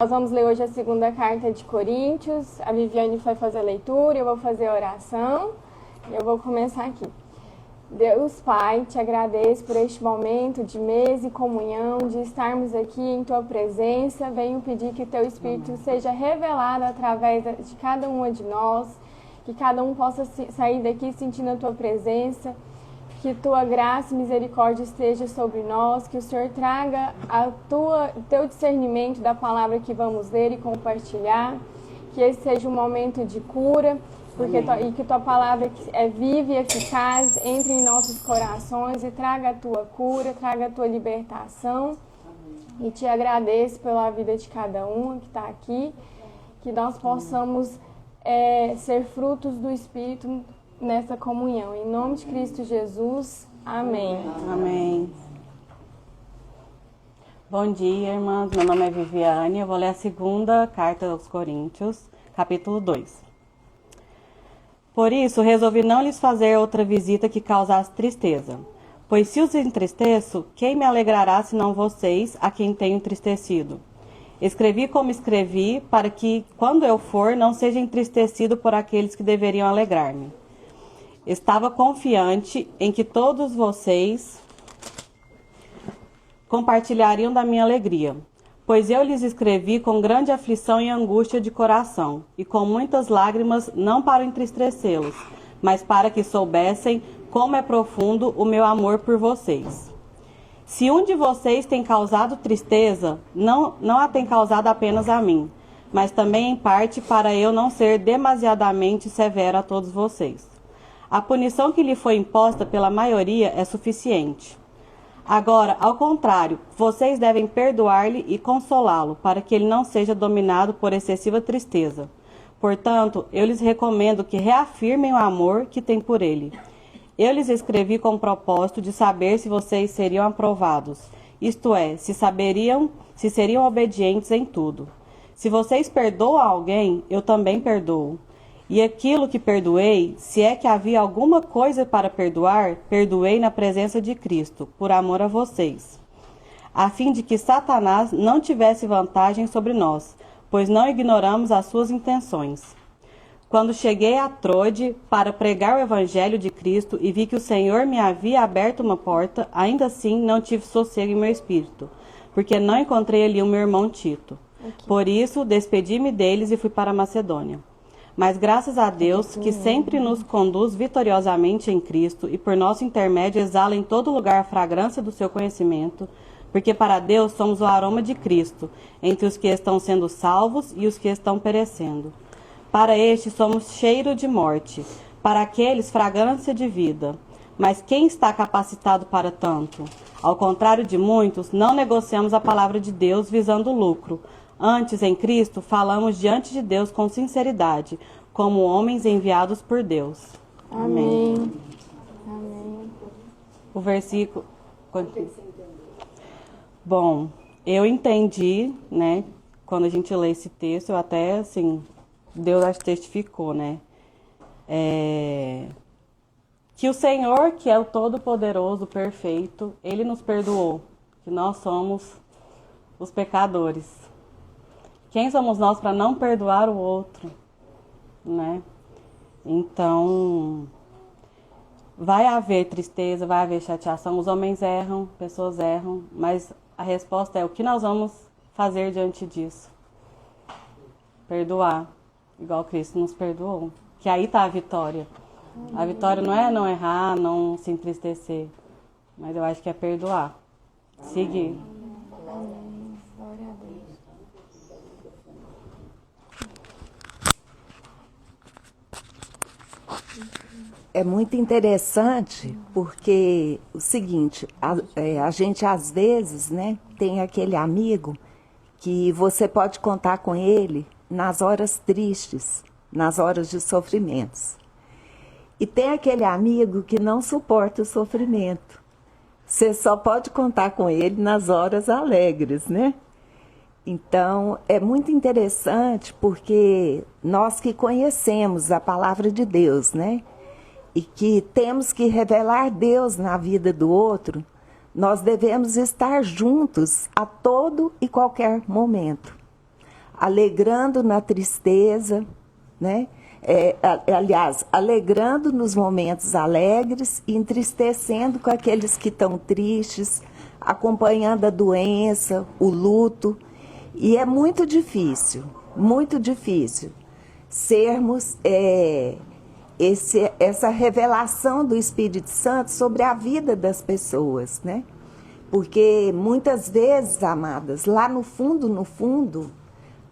Nós vamos ler hoje a segunda carta de Coríntios. A Viviane vai fazer a leitura, eu vou fazer a oração. Eu vou começar aqui. Deus Pai, te agradeço por este momento de mesa e comunhão, de estarmos aqui em Tua presença. Venho pedir que Teu Espírito seja revelado através de cada uma de nós, que cada um possa sair daqui sentindo a Tua presença, que Tua graça e misericórdia esteja sobre nós, que o Senhor traga Teu discernimento da palavra que vamos ler e compartilhar, que esse seja um momento de cura, e que Tua palavra é viva e eficaz, entre em nossos corações e traga a Tua cura, traga a Tua libertação. Amém. E Te agradeço pela vida de cada um que está aqui, que nós possamos ser frutos do Espírito nessa comunhão. Em nome de Cristo Jesus, amém. Amém. Bom dia, irmãs. Meu nome é Viviane. Eu vou ler a segunda carta aos Coríntios, capítulo 2. Por isso, resolvi não lhes fazer outra visita que causasse tristeza. Pois se os entristeço, quem me alegrará senão vocês, a quem tenho entristecido? Escrevi como escrevi, para que, quando eu for, não seja entristecido por aqueles que deveriam alegrar-me. Estava confiante em que todos vocês compartilhariam da minha alegria. Pois eu lhes escrevi com grande aflição e angústia de coração, e com muitas lágrimas, não para entristecê-los, mas para que soubessem como é profundo o meu amor por vocês. Se um de vocês tem causado tristeza, não a tem causado apenas a mim, mas também em parte para eu não ser demasiadamente severo a todos vocês. A punição que lhe foi imposta pela maioria é suficiente. Agora, ao contrário, vocês devem perdoar-lhe e consolá-lo, para que ele não seja dominado por excessiva tristeza. Portanto, eu lhes recomendo que reafirmem o amor que têm por ele. Eu lhes escrevi com o propósito de saber se vocês seriam aprovados, isto é, se seriam obedientes em tudo. Se vocês perdoam alguém, eu também perdoo. E aquilo que perdoei, se é que havia alguma coisa para perdoar, perdoei na presença de Cristo, por amor a vocês, a fim de que Satanás não tivesse vantagem sobre nós, pois não ignoramos as suas intenções. Quando cheguei a Troade para pregar o Evangelho de Cristo e vi que o Senhor me havia aberto uma porta, ainda assim não tive sossego em meu espírito, porque não encontrei ali o meu irmão Tito. Por isso, despedi-me deles e fui para a Macedônia. Mas graças a Deus, que sempre nos conduz vitoriosamente em Cristo e por nosso intermédio exala em todo lugar a fragrância do seu conhecimento, porque para Deus somos o aroma de Cristo, entre os que estão sendo salvos e os que estão perecendo. Para estes somos cheiro de morte, para aqueles fragrância de vida. Mas quem está capacitado para tanto? Ao contrário de muitos, não negociamos a palavra de Deus visando lucro. Antes, em Cristo, falamos diante de Deus com sinceridade, como homens enviados por Deus. Amém. Amém. O versículo... Bom, eu entendi, né, quando a gente lê esse texto, eu até, assim, Deus acho que testificou, né, que o Senhor, que é o Todo-Poderoso, perfeito, Ele nos perdoou, que nós somos os pecadores. Quem somos nós para não perdoar o outro, né? Então, vai haver tristeza, vai haver chateação. Os homens erram, pessoas erram, mas a resposta é o que nós vamos fazer diante disso? Perdoar, igual Cristo nos perdoou. Que aí está a vitória. A vitória não é não errar, não se entristecer, mas eu acho que é perdoar, seguir. Glória a Deus. É muito interessante porque o seguinte, a gente às vezes, né, tem aquele amigo que você pode contar com ele nas horas tristes, nas horas de sofrimentos. E tem aquele amigo que não suporta o sofrimento. Você só pode contar com ele nas horas alegres, né? Então, é muito interessante porque nós que conhecemos a palavra de Deus, né? E que temos que revelar Deus na vida do outro, nós devemos estar juntos a todo e qualquer momento. alegrando na tristeza, né? Aliás, alegrando nos momentos alegres e entristecendo com aqueles que estão tristes, acompanhando a doença, o luto. E é muito difícil sermos essa revelação do Espírito Santo sobre a vida das pessoas, né? Porque muitas vezes, amadas, lá no fundo,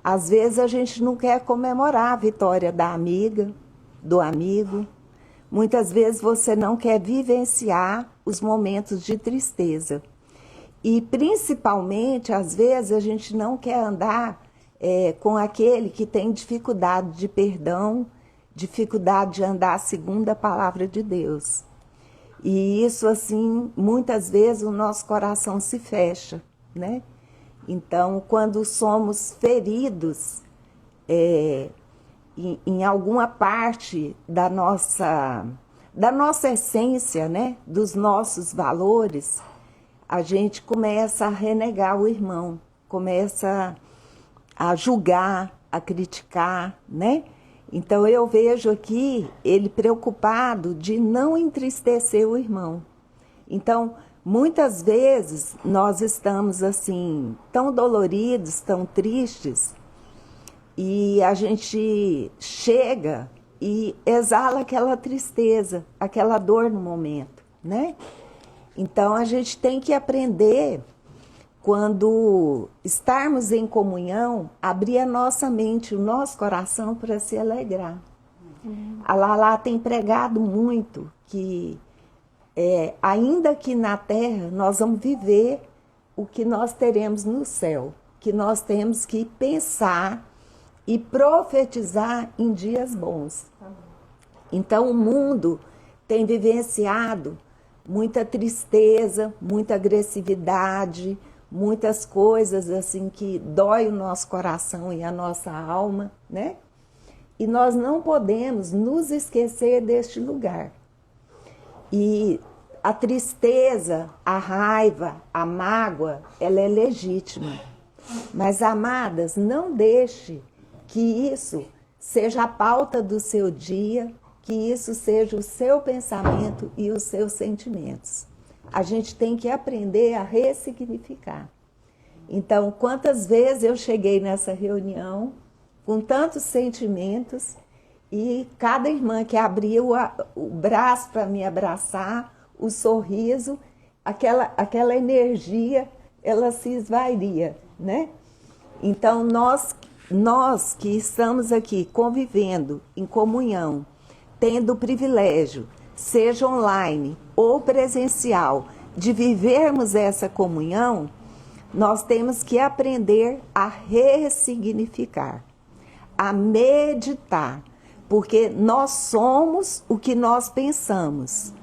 às vezes a gente não quer comemorar a vitória da amiga, do amigo. Muitas vezes você não quer vivenciar os momentos de tristeza. E principalmente, às vezes, a gente não quer andar com aquele que tem dificuldade de perdão, dificuldade de andar segundo a palavra de Deus. E isso, assim, muitas vezes o nosso coração se fecha, né? Então, quando somos feridos em alguma parte da nossa essência, né? Dos nossos valores, a gente começa a renegar o irmão, começa a julgar, a criticar, né? Então eu vejo aqui ele preocupado de não entristecer o irmão. Então, muitas vezes nós estamos assim, tão doloridos, tão tristes, e a gente chega e exala aquela tristeza, aquela dor no momento, né? Então a gente tem que aprender, quando estarmos em comunhão, abrir a nossa mente, o nosso coração para se alegrar. A Lala tem pregado muito que, ainda que na terra, nós vamos viver o que nós teremos no céu, que nós temos que pensar e profetizar em dias bons. Então o mundo tem vivenciado muita tristeza, muita agressividade, muitas coisas assim que dói o nosso coração e a nossa alma, né? E nós não podemos nos esquecer deste lugar. E a tristeza, a raiva, a mágoa, ela é legítima. Mas, amadas, não deixe que isso seja a pauta do seu dia, que isso seja o seu pensamento e os seus sentimentos. A gente tem que aprender a ressignificar. Então, quantas vezes eu cheguei nessa reunião com tantos sentimentos e cada irmã que abria o braço para me abraçar, o sorriso, aquela energia, ela se esvairia, né? Então, nós que estamos aqui convivendo em comunhão, tendo o privilégio, seja online ou presencial, de vivermos essa comunhão, nós temos que aprender a ressignificar, a meditar, porque nós somos o que nós pensamos.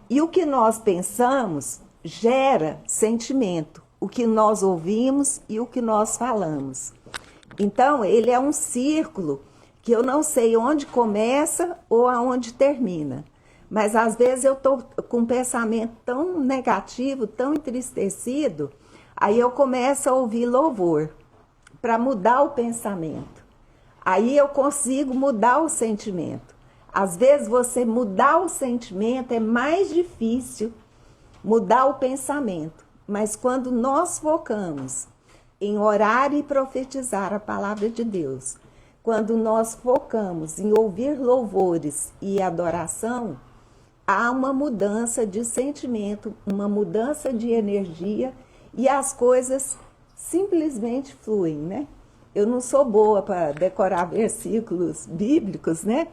E o que nós pensamos gera sentimento, o que nós ouvimos e o que nós falamos. Então, ele é um círculo que eu não sei onde começa ou aonde termina. Mas às vezes eu estou com um pensamento tão negativo, tão entristecido, aí eu começo a ouvir louvor para mudar o pensamento. Aí eu consigo mudar o sentimento. Às vezes você mudar o sentimento é mais difícil mudar o pensamento. Mas quando nós focamos em orar e profetizar a palavra de Deus, quando nós focamos em ouvir louvores e adoração, há uma mudança de sentimento, uma mudança de energia e as coisas simplesmente fluem, né? Eu não sou boa para decorar versículos bíblicos, né?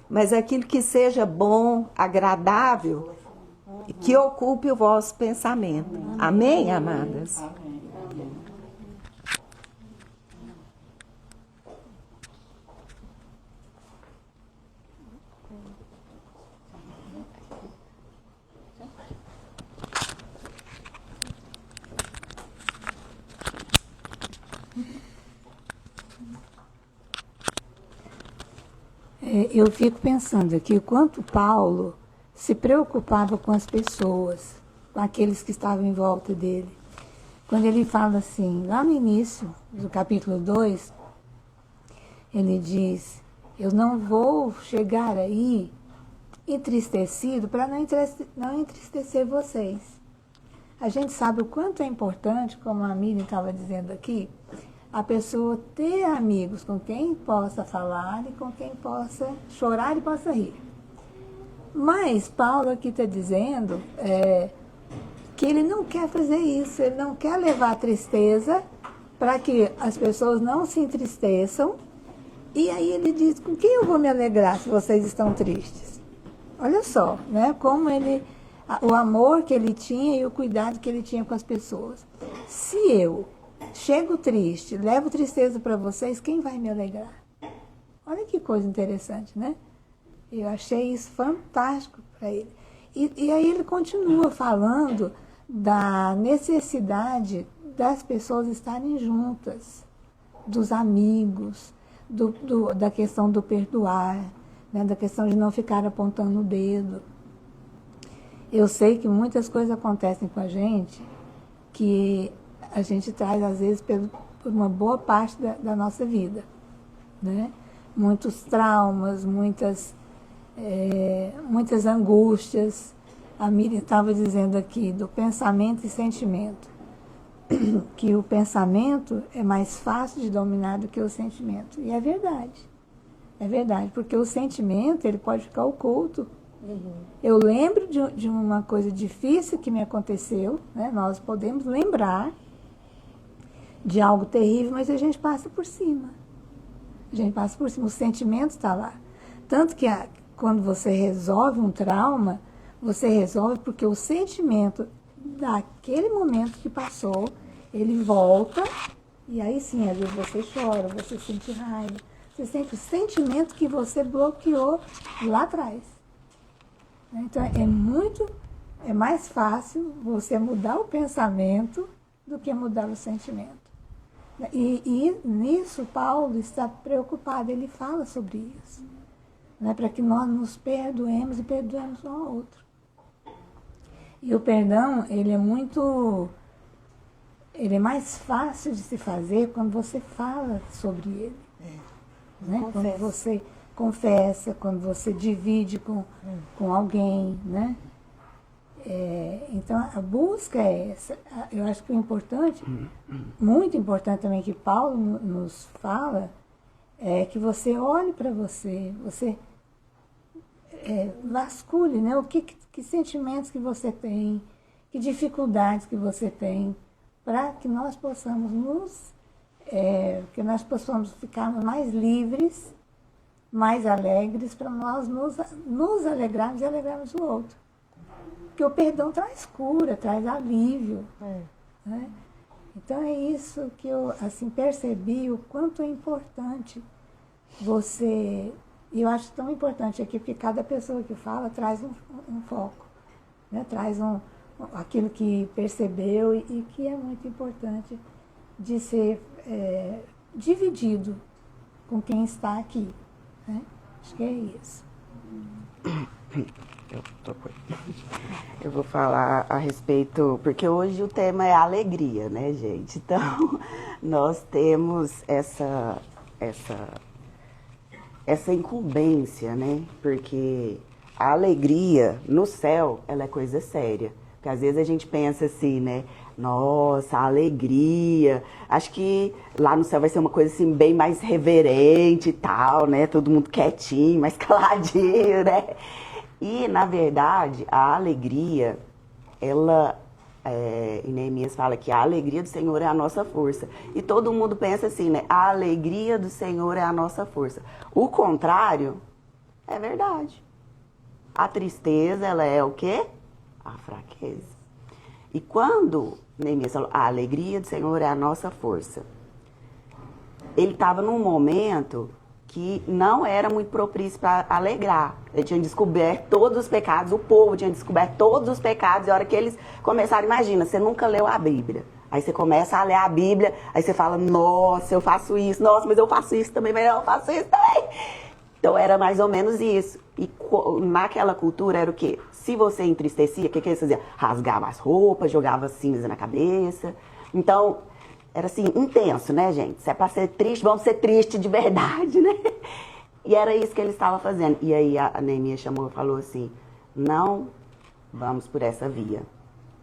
Mas aquilo que seja bom, agradável, que ocupe o vosso pensamento. Amém, amadas? Amém. Eu fico pensando aqui o quanto Paulo se preocupava com as pessoas, com aqueles que estavam em volta dele. Quando ele fala assim, lá no início do capítulo 2, ele diz, eu não vou chegar aí entristecido para não entristecer vocês. A gente sabe o quanto é importante, como a Miriam estava dizendo aqui, a pessoa ter amigos com quem possa falar e com quem possa chorar e possa rir. Mas Paulo aqui está dizendo que ele não quer fazer isso, ele não quer levar a tristeza para que as pessoas não se entristeçam. E aí ele diz, com quem eu vou me alegrar se vocês estão tristes? Olha só, né? Como o amor que ele tinha e o cuidado que ele tinha com as pessoas. Se eu chego triste, levo tristeza para vocês, quem vai me alegrar? Olha que coisa interessante, né? Eu achei isso fantástico para ele. E aí ele continua falando da necessidade das pessoas estarem juntas, dos amigos, da questão do perdoar, né, da questão de não ficar apontando o dedo. Eu sei que muitas coisas acontecem com a gente que a gente traz, às vezes, por uma boa parte da nossa vida, né? Muitos traumas, muitas angústias. A Miriam estava dizendo aqui do pensamento e sentimento, que o pensamento é mais fácil de dominar do que o sentimento. E é verdade. É verdade, porque o sentimento, ele pode ficar oculto. Eu lembro de uma coisa difícil que me aconteceu, né? Nós podemos lembrar de algo terrível, mas a gente passa por cima. A gente passa por cima, o sentimento está lá. Tanto que quando você resolve um trauma, você resolve porque o sentimento daquele momento que passou, ele volta, e aí sim, às vezes você chora, você sente raiva, você sente o sentimento que você bloqueou lá atrás. Então, é mais fácil você mudar o pensamento do que mudar o sentimento. E nisso Paulo está preocupado, ele fala sobre isso, né, para que nós nos perdoemos e perdoemos um ao outro. E o perdão, ele é mais fácil de se fazer quando você fala sobre ele. Né? Quando você confessa, quando você divide com alguém, né? Então, a busca é essa. Eu acho que o importante, muito importante também que Paulo nos fala, é que você olhe para você vasculhe, né? Que sentimentos que você tem, que dificuldades que você tem, para que nós possamos ficarmos mais livres, mais alegres, para nós nos alegrarmos e alegrarmos o outro. Porque o perdão traz cura, traz alívio. Né? Então é isso que eu assim, percebi, o quanto é importante você... E eu acho tão importante aqui, porque cada pessoa que fala traz um foco, né? Traz aquilo que percebeu e que é muito importante de ser dividido com quem está aqui. Né? Acho que é isso. Eu vou falar a respeito, porque hoje o tema é alegria, né, gente? Então, nós temos essa incumbência, né? Porque a alegria no céu, ela é coisa séria. Porque às vezes a gente pensa assim, né? Nossa, a alegria. Acho que lá no céu vai ser uma coisa assim bem mais reverente e tal, né? Todo mundo quietinho, mais caladinho, né? E, na verdade, a alegria, ela... em Neemias fala que a alegria do Senhor é a nossa força. E todo mundo pensa assim, né? A alegria do Senhor é a nossa força. O contrário é verdade. A tristeza, ela é o quê? A fraqueza. E quando Neemias falou, a alegria do Senhor é a nossa força, ele estava num momento que não era muito propício para alegrar. Ele tinha descoberto todos os pecados, o povo tinha descoberto todos os pecados, e a hora que eles começaram, imagina, você nunca leu a Bíblia. Aí você começa a ler a Bíblia, aí você fala, nossa, eu faço isso, nossa, mas eu faço isso também, mas eu faço isso também. Então era mais ou menos isso. E naquela cultura era o quê? Se você entristecia, o que eles faziam? Rasgava as roupas, jogava cinza na cabeça. Então, era assim, intenso, né, gente? Se é pra ser triste, vamos ser triste de verdade, né? E era isso que ele estava fazendo. E aí a Neemias chamou e falou assim, não vamos por essa via.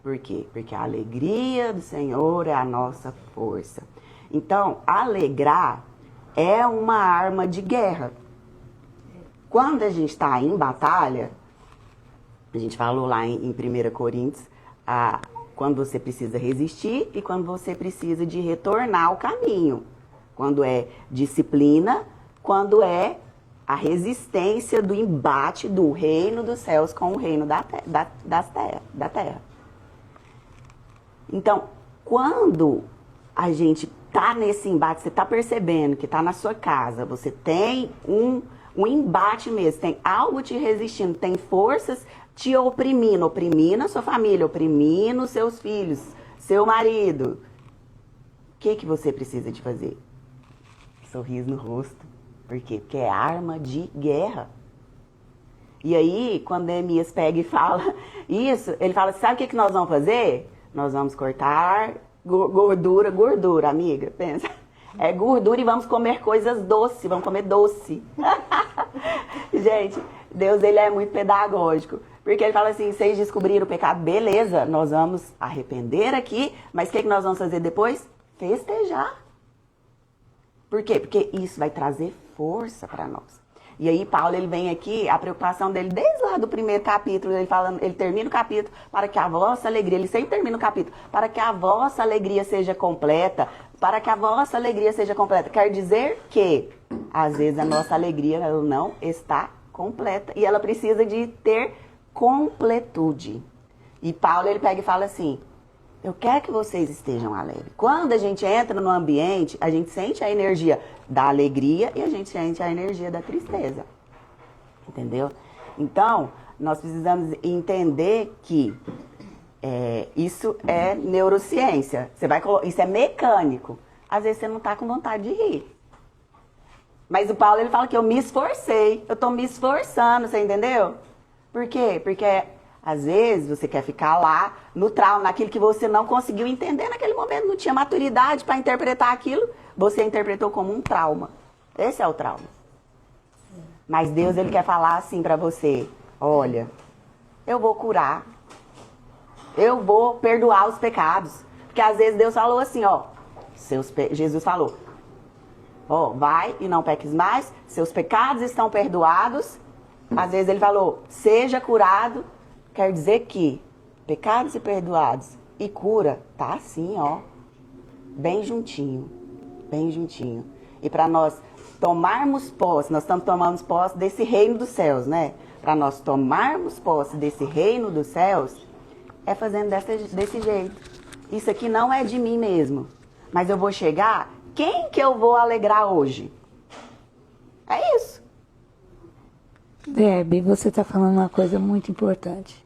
Por quê? Porque a alegria do Senhor é a nossa força. Então, alegrar é uma arma de guerra. Quando a gente está em batalha, a gente falou lá em 1 Coríntios, quando você precisa resistir e quando você precisa de retornar ao caminho. Quando é disciplina, quando é a resistência do embate do reino dos céus com o reino da terra. Então, quando a gente tá nesse embate, você tá percebendo que tá na sua casa, você tem um embate mesmo, tem algo te resistindo, tem forças te oprimindo a sua família, oprimindo seus filhos, seu marido. O que você precisa de fazer? Sorriso no rosto. Por quê? Porque é arma de guerra. E aí, quando Neemias pega e fala isso, ele fala, sabe o que nós vamos fazer? Nós vamos cortar gordura, amiga, pensa. É gordura e vamos comer coisas doces, vamos comer doce. Gente, Deus, ele é muito pedagógico. Porque ele fala assim, vocês descobriram o pecado, beleza, nós vamos arrepender aqui, mas o que nós vamos fazer depois? Festejar. Por quê? Porque isso vai trazer força para nós. E aí Paulo, ele vem aqui, a preocupação dele, desde lá do primeiro capítulo, ele termina o capítulo, para que a vossa alegria, ele sempre termina o capítulo, para que a vossa alegria seja completa, para que a vossa alegria seja completa. Quer dizer que, às vezes, a nossa alegria ela não está completa, e ela precisa de ter completude. E Paulo, ele pega e fala assim, eu quero que vocês estejam alegres. Quando a gente entra no ambiente, a gente sente a energia da alegria e a gente sente a energia da tristeza. Entendeu? Então, nós precisamos entender que isso é neurociência. Isso é mecânico. Às vezes você não está com vontade de rir. Mas o Paulo, ele fala que eu me esforcei. Eu estou me esforçando, você entendeu? Por quê? Porque às vezes você quer ficar lá no trauma, naquilo que você não conseguiu entender naquele momento, não tinha maturidade para interpretar aquilo, você interpretou como um trauma. Esse é o trauma. Mas Deus, ele quer falar assim para você, olha, eu vou curar, eu vou perdoar os pecados. Porque às vezes Deus falou assim, ó, Jesus falou, ó, vai e não peques mais, seus pecados estão perdoados. Às vezes ele falou, seja curado. Quer dizer que pecados e perdoados e cura tá assim, ó, bem juntinho, bem juntinho. E para nós tomarmos posse, nós estamos tomando posse desse reino dos céus, né? Para nós tomarmos posse desse reino dos céus, é fazendo desse jeito. Isso aqui não é de mim mesmo, mas eu vou chegar, quem que eu vou alegrar hoje? É isso. Deb, você está falando uma coisa muito importante.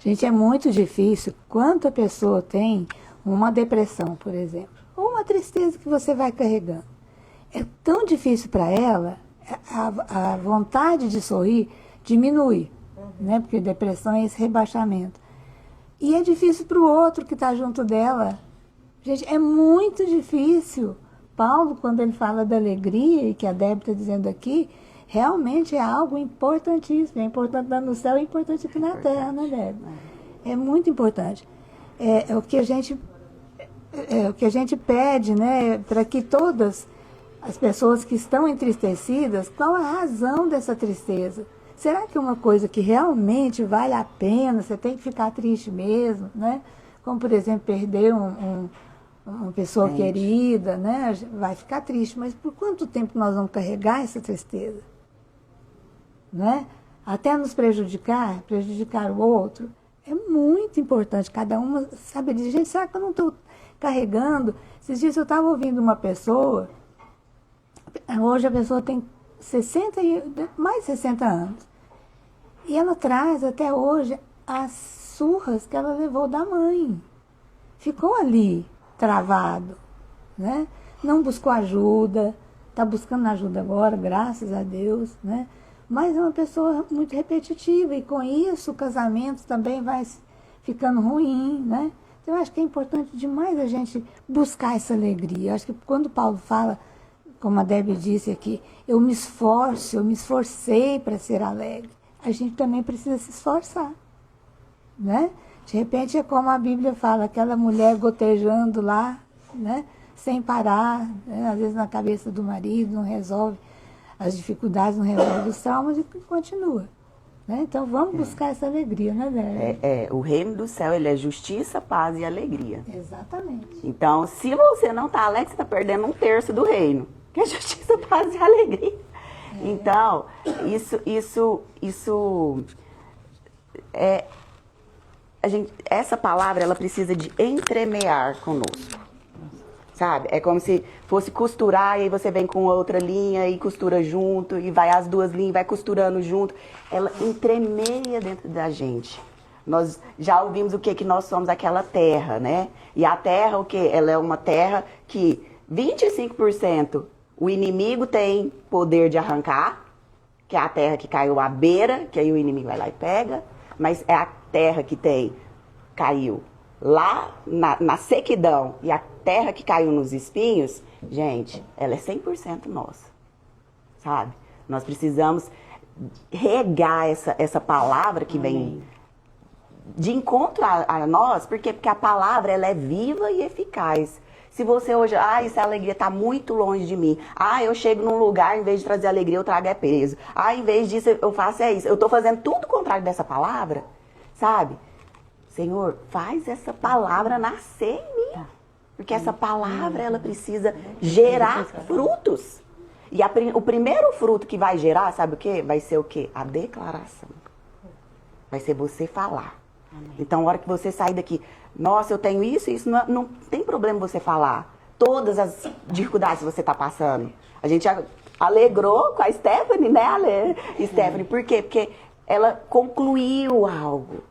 Gente, é muito difícil quando a pessoa tem uma depressão, por exemplo, ou uma tristeza que você vai carregando. É tão difícil para ela, a vontade de sorrir diminui, né? Porque depressão é esse rebaixamento. E é difícil para o outro que está junto dela. Gente, é muito difícil. Paulo, quando ele fala da alegria, e que a Débora está dizendo aqui, realmente é algo importantíssimo. É importante lá no céu, é importante aqui na terra, né, Débora? É muito importante. É o que a gente pede, né, para que todas as pessoas que estão entristecidas, qual a razão dessa tristeza? Será que é uma coisa que realmente vale a pena? Você tem que ficar triste mesmo, né? Como, por exemplo, perder uma pessoa querida, né? Vai ficar triste, mas por quanto tempo nós vamos carregar essa tristeza? Né? Até nos prejudicar o outro. É muito importante, cada uma sabe dizer, gente, será que eu não estou carregando? Esses dias eu estava ouvindo uma pessoa, hoje a pessoa tem mais de 60 anos, e ela traz até hoje as surras que ela levou da mãe. Ficou ali, travado, né? Não buscou ajuda, está buscando ajuda agora, graças a Deus, né? Mas é uma pessoa muito repetitiva e com isso o casamento também vai ficando ruim, né? Então, eu acho que é importante demais a gente buscar essa alegria. Eu acho que quando Paulo fala, como a Debbie disse aqui, eu me esforcei para ser alegre. A gente também precisa se esforçar, né? De repente é como a Bíblia fala, aquela mulher gotejando lá, né? Sem parar, né? Às vezes na cabeça do marido, não resolve as dificuldades, não resolve os traumas e continua. Né? Então vamos buscar essa alegria, né, Délia? O reino do céu, ele é justiça, paz e alegria. Exatamente. Então, se você não está alegre, você está perdendo 1/3 do reino, que é justiça, paz e alegria. Então, essa palavra, ela precisa de entremear conosco. Sabe? É como se fosse costurar e aí você vem com outra linha e costura junto e vai as duas linhas, vai costurando junto. Ela entremeia dentro da gente. Nós já ouvimos o que nós somos, aquela terra, né? E a terra, o que? Ela é uma terra que 25% o inimigo tem poder de arrancar, que é a terra que caiu à beira, que aí o inimigo vai lá e pega, mas é a terra que caiu lá na sequidão e a terra que caiu nos espinhos, gente, ela é 100% nossa, sabe? Nós precisamos regar essa palavra que vem de encontro a nós, porque a palavra, ela é viva e eficaz. Se você hoje, essa alegria está muito longe de mim. Eu chego num lugar, em vez de trazer alegria, eu trago peso. Em vez disso, eu faço isso. Eu estou fazendo tudo o contrário dessa palavra, sabe? Senhor, faz essa palavra nascer em mim. Porque essa palavra, ela precisa gerar frutos. E o primeiro fruto que vai gerar, sabe o quê? Vai ser o quê? A declaração. Vai ser você falar. Amém. Então, a hora que você sair daqui, nossa, eu tenho isso, não tem problema você falar. Todas as dificuldades que você está passando. A gente alegrou com a Stephanie, né, Stephanie, por quê? Porque ela concluiu algo.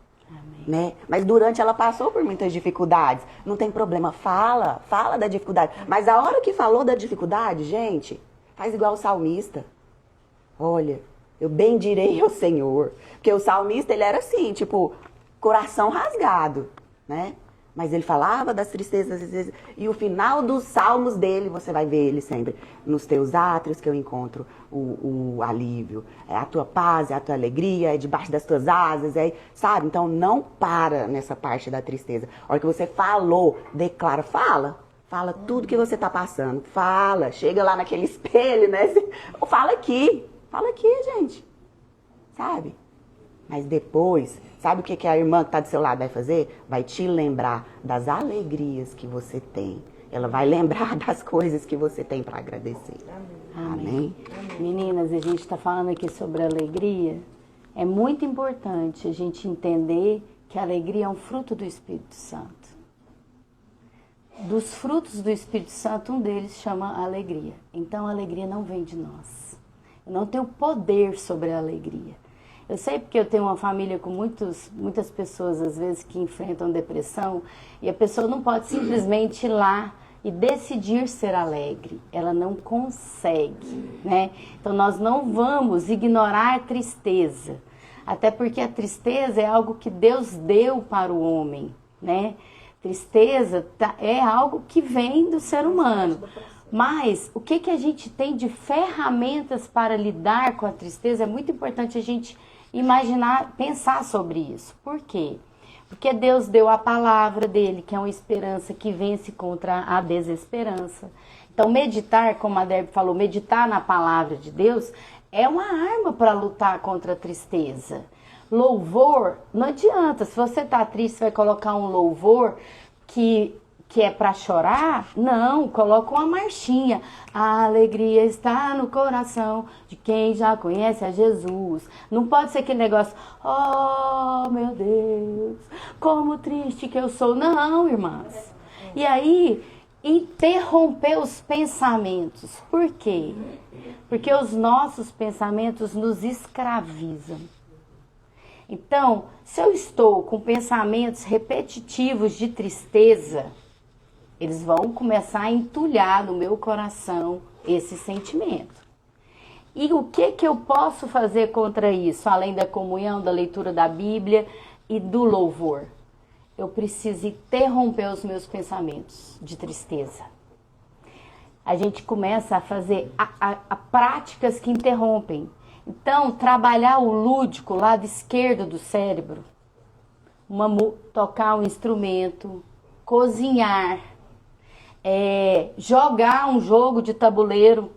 Né? Mas durante ela passou por muitas dificuldades. Não tem problema, fala da dificuldade. Mas a hora que falou da dificuldade, gente, faz igual o salmista. Olha, eu bendirei ao Senhor. Porque o salmista, ele era assim, tipo, coração rasgado, né? Mas ele falava das tristezas, às vezes, e o final dos salmos dele, você vai ver ele sempre. Nos teus átrios que eu encontro o alívio. É a tua paz, é a tua alegria, é debaixo das tuas asas, sabe? Então não para nessa parte da tristeza. A hora que você falou, declara, fala tudo que você está passando. Fala, chega lá naquele espelho, né? Fala aqui, gente. Sabe? Mas depois, sabe o que a irmã que está do seu lado vai fazer? Vai te lembrar das alegrias que você tem. Ela vai lembrar das coisas que você tem para agradecer. Amém. Amém. Meninas, a gente está falando aqui sobre alegria. É muito importante a gente entender que a alegria é um fruto do Espírito Santo. Dos frutos do Espírito Santo, um deles chama alegria. Então, a alegria não vem de nós. Eu não tenho poder sobre a alegria. Eu sei porque eu tenho uma família com muitas pessoas, às vezes, que enfrentam depressão, e a pessoa não pode simplesmente ir lá e decidir ser alegre. Ela não consegue, né? Então, nós não vamos ignorar a tristeza, até porque a tristeza é algo que Deus deu para o homem, né? Tristeza é algo que vem do ser humano. Mas o que a gente tem de ferramentas para lidar com a tristeza é muito importante a gente imaginar, pensar sobre isso. Por quê? Porque Deus deu a palavra dele, que é uma esperança que vence contra a desesperança. Então, meditar, como a Debbie falou, meditar na palavra de Deus é uma arma para lutar contra a tristeza. Louvor, não adianta. Se você está triste, você vai colocar um louvor que é para chorar? Não, coloca uma marchinha. A alegria está no coração de quem já conhece a Jesus. Não pode ser aquele negócio, oh meu Deus, como triste que eu sou. Não, irmãs. E aí, interromper os pensamentos. Por quê? Porque os nossos pensamentos nos escravizam. Então, se eu estou com pensamentos repetitivos de tristeza, eles vão começar a entulhar no meu coração esse sentimento. E o que eu posso fazer contra isso, além da comunhão, da leitura da Bíblia e do louvor? eu preciso interromper os meus pensamentos de tristeza. A gente começa a fazer práticas que interrompem. Então, trabalhar o lúdico, o lado esquerdo do cérebro, tocar um instrumento, cozinhar, jogar um jogo de tabuleiro,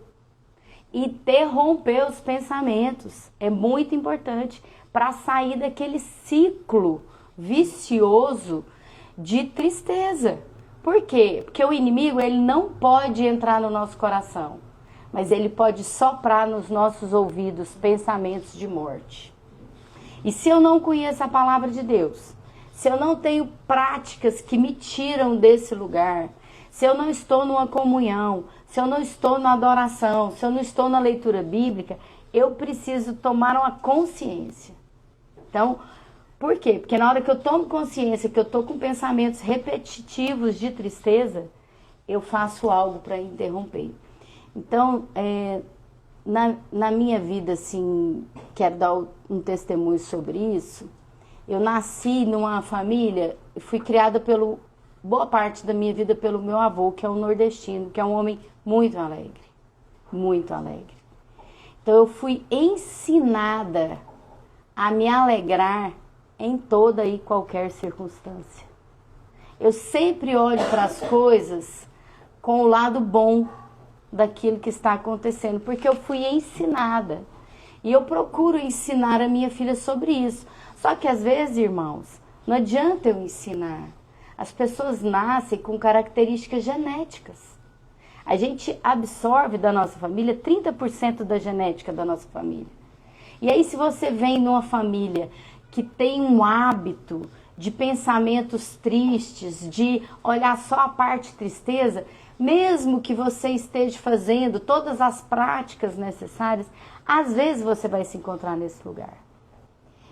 interromper os pensamentos. É muito importante para sair daquele ciclo vicioso de tristeza. Por quê? Porque o inimigo, ele não pode entrar no nosso coração, mas ele pode soprar nos nossos ouvidos pensamentos de morte. E se eu não conheço a palavra de Deus, se eu não tenho práticas que me tiram desse lugar, se eu não estou numa comunhão, se eu não estou na adoração, se eu não estou na leitura bíblica, eu preciso tomar uma consciência. Então, por quê? Porque na hora que eu tomo consciência que eu estou com pensamentos repetitivos de tristeza, eu faço algo para interromper. Então, na minha vida, assim, quero dar um testemunho sobre isso. Eu nasci numa família, fui criada boa parte da minha vida pelo meu avô, que é um nordestino, que é um homem muito alegre, muito alegre. Então eu fui ensinada a me alegrar em toda e qualquer circunstância. Eu sempre olho para as coisas com o lado bom daquilo que está acontecendo, porque eu fui ensinada. E eu procuro ensinar a minha filha sobre isso. Só que às vezes, irmãos, não adianta eu ensinar. As pessoas nascem com características genéticas. A gente absorve da nossa família 30% da genética da nossa família. E aí, se você vem numa família que tem um hábito de pensamentos tristes, de olhar só a parte tristeza, mesmo que você esteja fazendo todas as práticas necessárias, às vezes você vai se encontrar nesse lugar.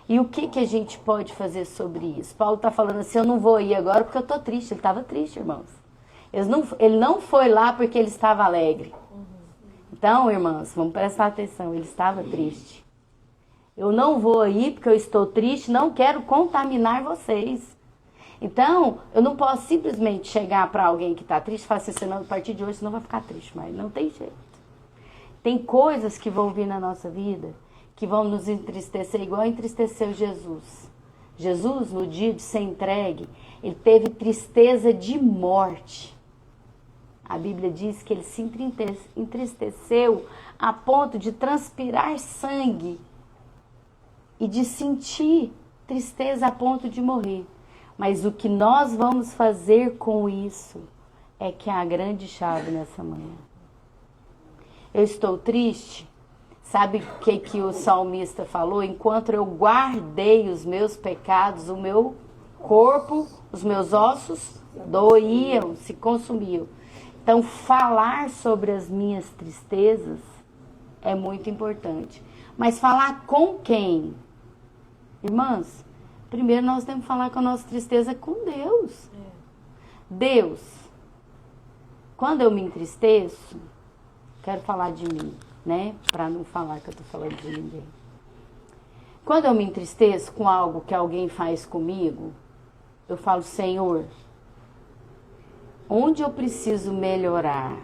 E o que a gente pode fazer sobre isso? Paulo está falando assim, eu não vou ir agora porque eu estou triste. Ele estava triste, irmãos. Ele não foi lá porque ele estava alegre. Então, irmãos, vamos prestar atenção, ele estava triste. Eu não vou ir porque eu estou triste, não quero contaminar vocês. Então, eu não posso simplesmente chegar para alguém que está triste e falar assim, senão, a partir de hoje você não vai ficar triste, mas não tem jeito. Tem coisas que vão vir na nossa vida que vão nos entristecer, igual entristeceu Jesus. Jesus, no dia de ser entregue, ele teve tristeza de morte. A Bíblia diz que ele se entristeceu a ponto de transpirar sangue e de sentir tristeza a ponto de morrer. Mas o que nós vamos fazer com isso é que é a grande chave nessa manhã. Eu estou triste. Sabe o que o salmista falou? Enquanto eu guardei os meus pecados, o meu corpo, os meus ossos doíam, se consumiam. Então, falar sobre as minhas tristezas é muito importante. Mas falar com quem? Irmãs, primeiro nós temos que falar com a nossa tristeza com Deus. Deus, quando eu me entristeço, quero falar de mim, né? Para não falar que eu estou falando de ninguém. Quando eu me entristeço com algo que alguém faz comigo, eu falo, Senhor, onde eu preciso melhorar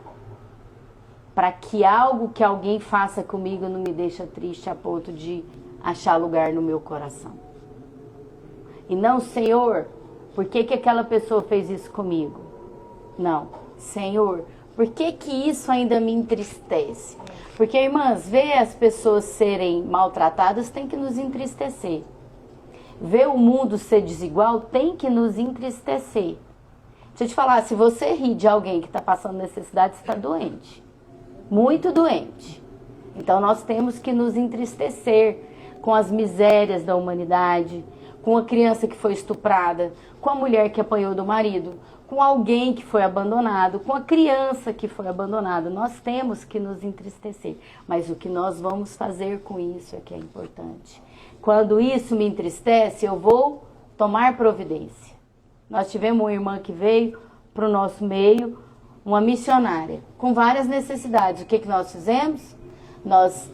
para que algo que alguém faça comigo não me deixe triste a ponto de achar lugar no meu coração? E não, Senhor, por que aquela pessoa fez isso comigo? Não, Senhor, por que isso ainda me entristece? Porque, irmãs, ver as pessoas serem maltratadas tem que nos entristecer. Ver o mundo ser desigual tem que nos entristecer. Deixa eu te falar, se você ri de alguém que está passando necessidade, você está doente. Muito doente. Então, nós temos que nos entristecer com as misérias da humanidade, com a criança que foi estuprada, com a mulher que apanhou do marido, com alguém que foi abandonado, com a criança que foi abandonada. Nós temos que nos entristecer. Mas o que nós vamos fazer com isso é que é importante. Quando isso me entristece, eu vou tomar providência. Nós tivemos uma irmã que veio para o nosso meio, uma missionária, com várias necessidades. O que nós fizemos? Nós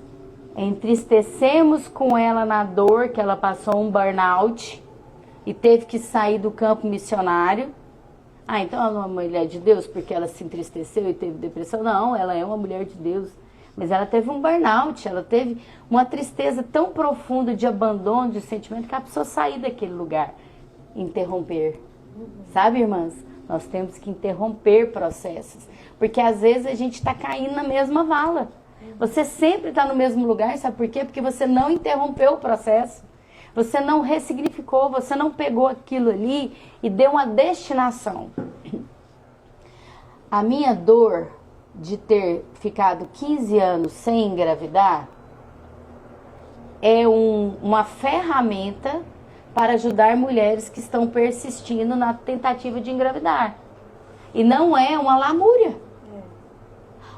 entristecemos com ela na dor, que ela passou um burnout, e teve que sair do campo missionário. Ah, então ela não é uma mulher de Deus porque ela se entristeceu e teve depressão? Não, ela é uma mulher de Deus. Mas ela teve um burnout, ela teve uma tristeza tão profunda de abandono, de sentimento, que a pessoa sair daquele lugar, interromper. Sabe, irmãs? Nós temos que interromper processos. Porque às vezes a gente está caindo na mesma vala. Você sempre está no mesmo lugar, sabe por quê? Porque você não interrompeu o processo. Você não ressignificou, você não pegou aquilo ali e deu uma destinação. A minha dor de ter ficado 15 anos sem engravidar é uma ferramenta para ajudar mulheres que estão persistindo na tentativa de engravidar. E não é uma lamúria.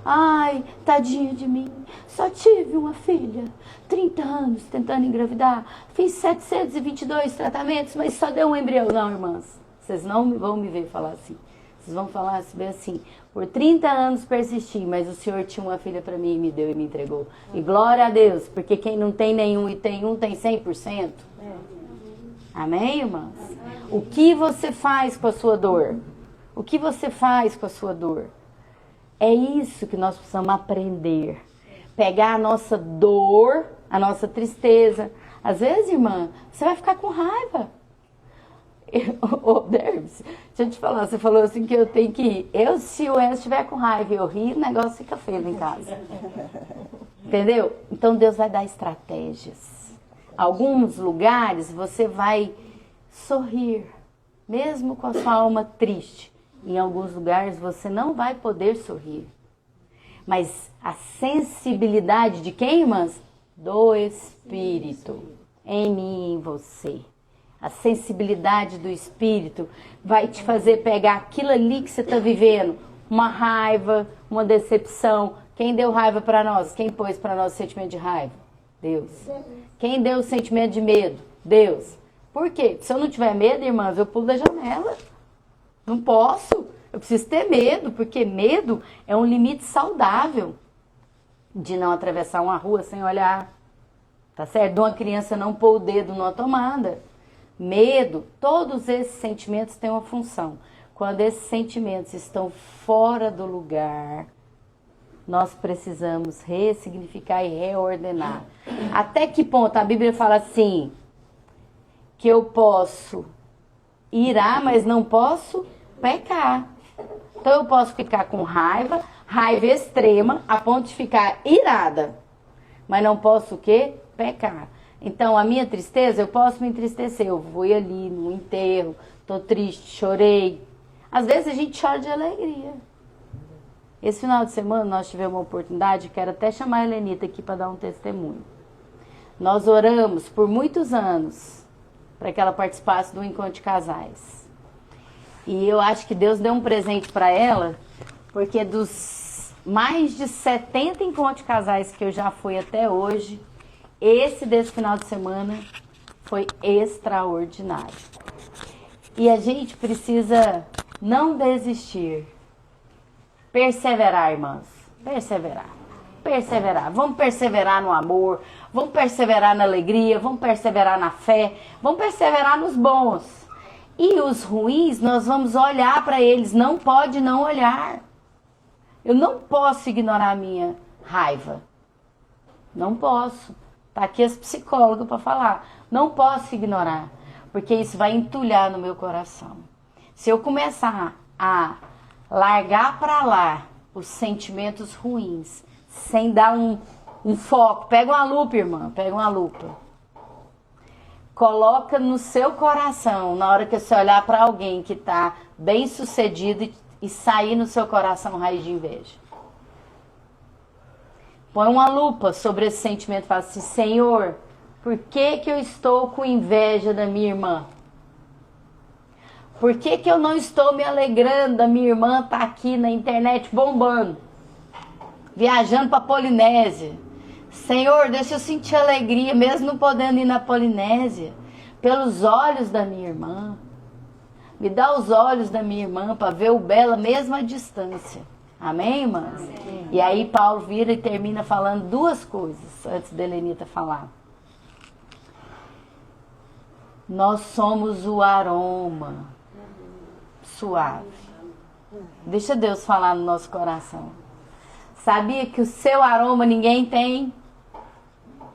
Ai, tadinha de mim, só tive uma filha, 30 anos tentando engravidar, fiz 722 tratamentos, mas só deu um embrião. Não, irmãs, vocês não vão me ver falar assim. Vocês vão falar bem assim, por 30 anos persisti, mas o Senhor tinha uma filha para mim e me deu e me entregou. E glória a Deus, porque quem não tem nenhum e tem um, tem 100%. Amém, irmãs? O que você faz com a sua dor? O que você faz com a sua dor? É isso que nós precisamos aprender. Pegar a nossa dor, a nossa tristeza. Às vezes, irmã, você vai ficar com raiva. Ô, Derbs, deixa eu te falar, você falou assim que eu tenho que ir. Se o Enzo estiver com raiva e eu rir, o negócio fica feio lá em casa. Entendeu? Então Deus vai dar estratégias. Alguns lugares você vai sorrir, mesmo com a sua alma triste. Em alguns lugares você não vai poder sorrir. Mas a sensibilidade de quem, irmãs? Do Espírito. Em mim e em você. A sensibilidade do Espírito vai te fazer pegar aquilo ali que você está vivendo. Uma raiva, uma decepção. Quem deu raiva para nós? Quem pôs para nós o sentimento de raiva? Deus. Quem deu o sentimento de medo? Deus. Por quê? Se eu não tiver medo, irmãs, eu pulo da janela. Não posso. Eu preciso ter medo, porque medo é um limite saudável de não atravessar uma rua sem olhar. Tá certo? De uma criança não pôr o dedo numa tomada. Medo, todos esses sentimentos têm uma função. Quando esses sentimentos estão fora do lugar, nós precisamos ressignificar e reordenar. Até que ponto? A Bíblia fala assim, que eu posso irar, mas não posso pecar. Então eu posso ficar com raiva extrema, a ponto de ficar irada. Mas não posso o quê? Pecar. Então a minha tristeza, eu posso me entristecer. Eu vou ali no enterro, tô triste, chorei. Às vezes a gente chora de alegria. Esse final de semana nós tivemos uma oportunidade, quero até chamar a Helenita aqui para dar um testemunho. Nós oramos por muitos anos para que ela participasse do encontro de casais. E eu acho que Deus deu um presente para ela, porque dos mais de 70 encontros de casais que eu já fui até hoje, esse desse final de semana foi extraordinário. E a gente precisa não desistir. Perseverar, irmãs. Perseverar. Perseverar. Vamos perseverar no amor, vamos perseverar na alegria, vamos perseverar na fé, vamos perseverar nos bons. E os ruins, nós vamos olhar para eles. Não pode não olhar. Eu não posso ignorar a minha raiva. Não posso. Tá aqui as psicólogas para falar. Não posso ignorar. Porque isso vai entulhar no meu coração. Se eu começar a largar para lá os sentimentos ruins, sem dar um foco. Pega uma lupa, irmã. Pega uma lupa. Coloca no seu coração, na hora que você olhar para alguém que está bem sucedido e sair no seu coração raiz de inveja. Põe uma lupa sobre esse sentimento e fala assim, Senhor, por que eu estou com inveja da minha irmã? Por que eu não estou me alegrando da minha irmã estar aqui na internet bombando? Viajando para a Polinésia. Senhor, deixa eu sentir alegria, mesmo não podendo ir na Polinésia, pelos olhos da minha irmã. Me dá os olhos da minha irmã para ver o belo mesmo à distância. Amém, irmãs? Amém. E aí Paulo vira e termina falando duas coisas, antes da Helenita falar. Nós somos o aroma suave. Deixa Deus falar no nosso coração. Sabia que o seu aroma ninguém tem?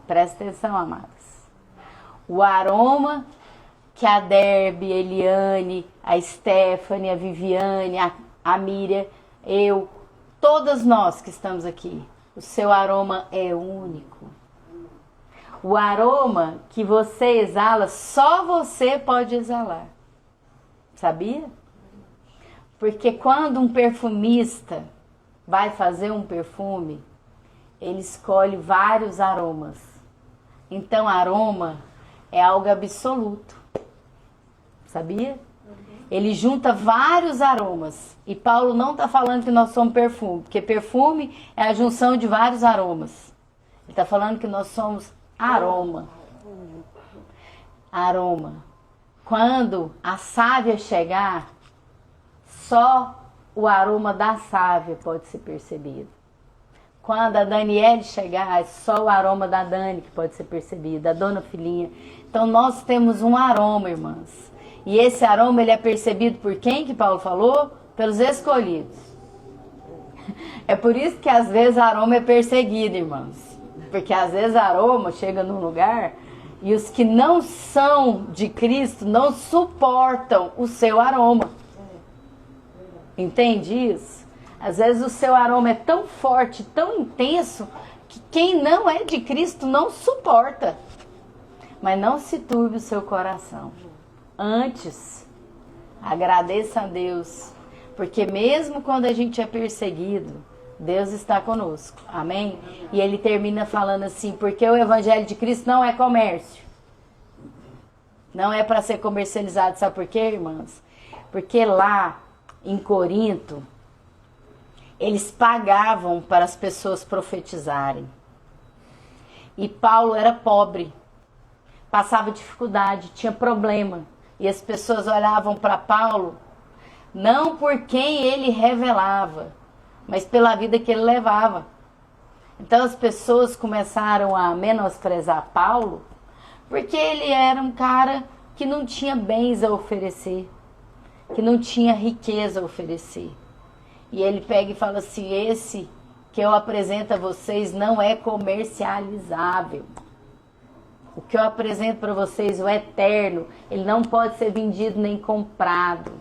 Presta atenção, amadas. O aroma que a Derby, a Eliane, a Stephanie, a Viviane, a Miriam, eu, todas nós que estamos aqui, o seu aroma é único. O aroma que você exala, só você pode exalar. Sabia? Porque quando um perfumista vai fazer um perfume, ele escolhe vários aromas. Então, aroma é algo absoluto. Sabia? Ele junta vários aromas. E Paulo não está falando que nós somos perfume, porque perfume é a junção de vários aromas. Ele está falando que nós somos aroma. Aroma. Quando a sávia chegar, só o aroma da sávia pode ser percebido. Quando a Daniele chegar, é só o aroma da Dani que pode ser percebido, da Dona Filhinha. Então nós temos um aroma, irmãs. E esse aroma ele é percebido por quem que Paulo falou? Pelos escolhidos. É por isso que às vezes aroma é perseguido, irmãos. Porque às vezes aroma chega num lugar e os que não são de Cristo não suportam o seu aroma. Entende isso? Às vezes o seu aroma é tão forte, tão intenso, que quem não é de Cristo não suporta. Mas não se turbe o seu coração. Antes, agradeça a Deus. Porque mesmo quando a gente é perseguido, Deus está conosco. Amém? E ele termina falando assim, porque o evangelho de Cristo não é comércio. Não é para ser comercializado. Sabe por quê, irmãs? Porque lá em Corinto, eles pagavam para as pessoas profetizarem. E Paulo era pobre, passava dificuldade, tinha problema. E as pessoas olhavam para Paulo, não por quem ele revelava, mas pela vida que ele levava. Então as pessoas começaram a menosprezar Paulo, porque ele era um cara que não tinha bens a oferecer, que não tinha riqueza a oferecer. E ele pega e fala assim, esse que eu apresento a vocês não é comercializável. O que eu apresento para vocês, o eterno, ele não pode ser vendido nem comprado.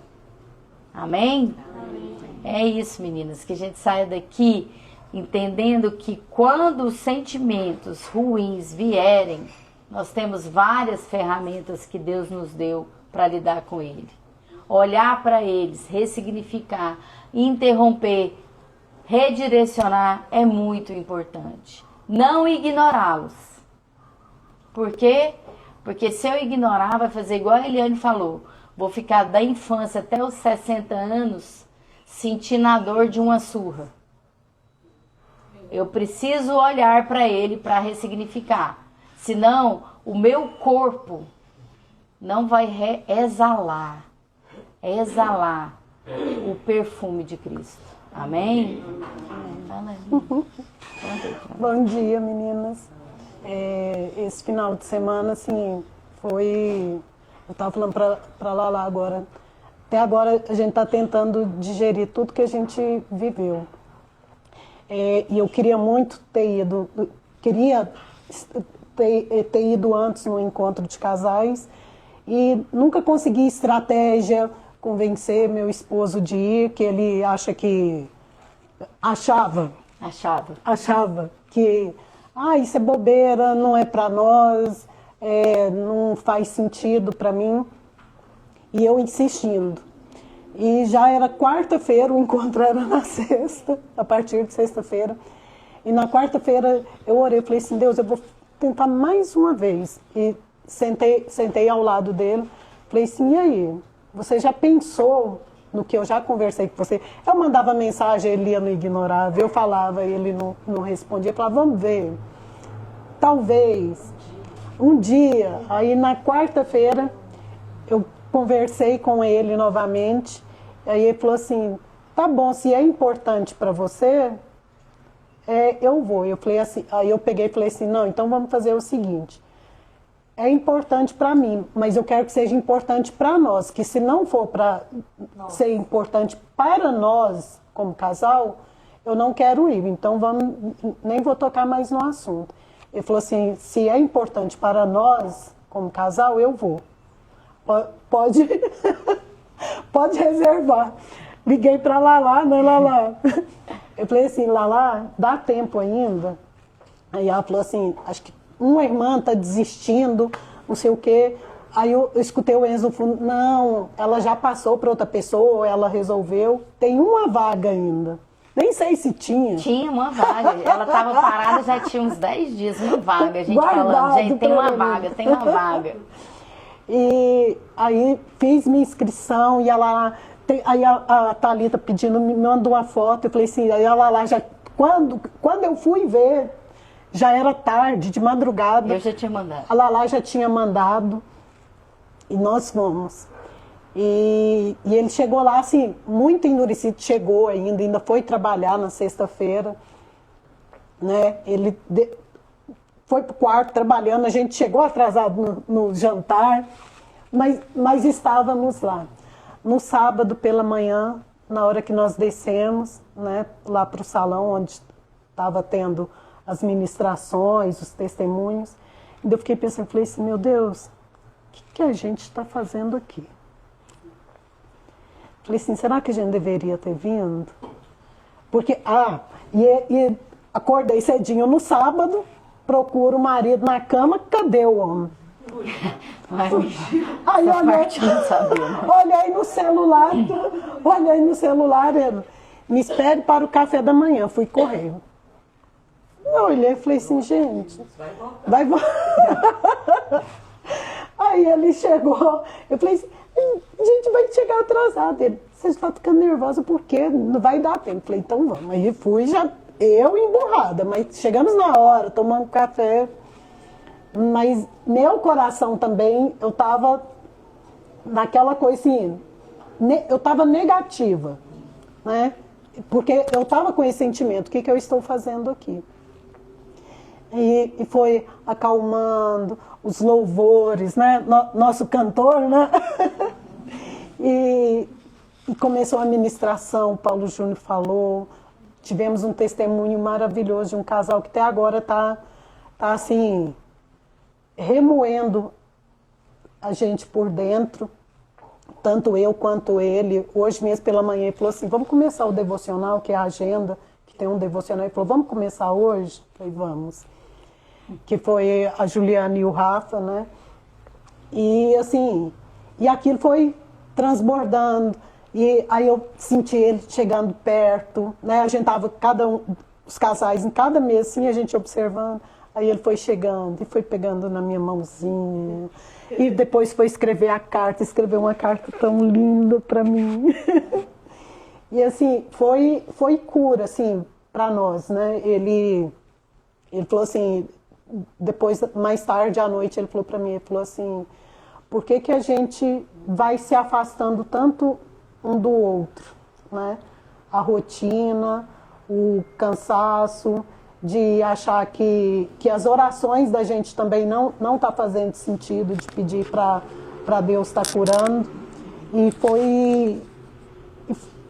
Amém? Amém? É isso, meninas, que a gente saia daqui entendendo que quando os sentimentos ruins vierem, nós temos várias ferramentas que Deus nos deu para lidar com ele. Olhar para eles, ressignificar, interromper, redirecionar é muito importante. Não ignorá-los. Por quê? Porque se eu ignorar, vai fazer igual a Eliane falou. Vou ficar da infância até os 60 anos sentindo a dor de uma surra. Eu preciso olhar para ele para ressignificar. Senão, o meu corpo não vai exalar o perfume de Cristo. Amém? Bom dia, meninas. Esse final de semana, assim, foi... Eu estava falando para Lala agora. Até agora a gente está tentando digerir tudo que a gente viveu. E eu queria muito ter ido... Queria ter ido antes no encontro de casais e nunca consegui estratégia, convencer meu esposo de ir, que ele achava que isso é bobeira, não é para nós, não faz sentido para mim. E eu insistindo. E já era quarta-feira, o encontro era na sexta, a partir de sexta-feira. E na quarta-feira eu orei, falei assim, Deus, eu vou tentar mais uma vez. E sentei ao lado dele, falei assim, e aí? Você já pensou no que eu já conversei com você? Eu mandava mensagem, ele ia no ignorava, eu falava, ele não respondia. Eu falava, vamos ver, talvez, um dia. Aí na quarta-feira eu conversei com ele novamente, aí ele falou assim, tá bom, se é importante para você, eu vou. Eu falei assim, aí eu peguei e falei assim, não, então vamos fazer o seguinte, é importante para mim, mas eu quero que seja importante para nós, que se não for para ser importante para nós como casal, eu não quero ir, então nem vou tocar mais no assunto. Ele falou assim, se é importante para nós como casal, eu vou. Pode, pode reservar. Liguei para Lala, né, Lala? Eu falei assim, Lala, dá tempo ainda? Aí ela falou assim, acho que uma irmã está desistindo, não sei o quê. Aí eu escutei o Enzo falando, não, ela já passou para outra pessoa, ela resolveu. Tem uma vaga ainda. Nem sei se tinha. Tinha uma vaga. Ela estava parada já tinha uns 10 dias, uma vaga. A gente Guardado falando, gente, tem uma pra vaga, mim. tem uma vaga. E aí fiz minha inscrição e ela... Aí a Thalita pedindo, me mandou uma foto. Eu falei assim, aí ela lá já... Quando eu fui ver, já era tarde, de madrugada. Eu já tinha mandado. A Lala já tinha mandado e nós fomos. E ele chegou lá, assim, muito endurecido, chegou ainda foi trabalhar na sexta-feira, né? Ele foi pro quarto trabalhando, a gente chegou atrasado no jantar, mas estávamos lá. No sábado pela manhã, na hora que nós descemos, né, lá para o salão onde estava tendo as ministrações, os testemunhos, e eu fiquei pensando, falei assim, meu Deus, o que a gente está fazendo aqui? Falei assim, será que a gente deveria ter vindo? Porque, e acordei cedinho no sábado, procuro o marido na cama, cadê o homem? Ai, Aí essa parte eu não sabia, né? olhei no celular, ele, me espere para o café da manhã, fui correndo. Eu olhei e falei assim, gente, vai voltar. Aí ele chegou, eu falei assim, a gente vai chegar atrasado. Ele, você está ficando nervosa porque não vai dar tempo. Eu falei, então vamos. Aí fui, já eu emburrada, mas chegamos na hora, tomando café. Mas meu coração também, eu estava naquela coisa assim, eu estava negativa, né? Porque eu estava com esse sentimento, o que eu estou fazendo aqui? E foi acalmando os louvores, né? Nosso cantor, né? E começou a ministração, Paulo Júnior falou, tivemos um testemunho maravilhoso de um casal que até agora tá assim, remoendo a gente por dentro, tanto eu quanto ele. Hoje mesmo pela manhã ele falou assim, vamos começar o devocional, que é a agenda, que tem um devocional. Ele falou, vamos começar hoje? Eu falei, vamos. Que foi a Juliana e o Rafa, né? E assim, e aquilo foi transbordando. E aí eu senti ele chegando perto, né? A gente tava, os casais em cada mesa, assim, a gente observando. Aí ele foi chegando e foi pegando na minha mãozinha. E depois foi escrever a carta, escreveu uma carta tão linda para mim. E assim, foi cura, assim, para nós, né? Ele falou assim, depois, mais tarde à noite, ele falou para mim, ele falou assim, por que a gente vai se afastando tanto um do outro, né? A rotina, o cansaço, de achar que as orações da gente também não tá fazendo sentido, de pedir para Deus estar curando.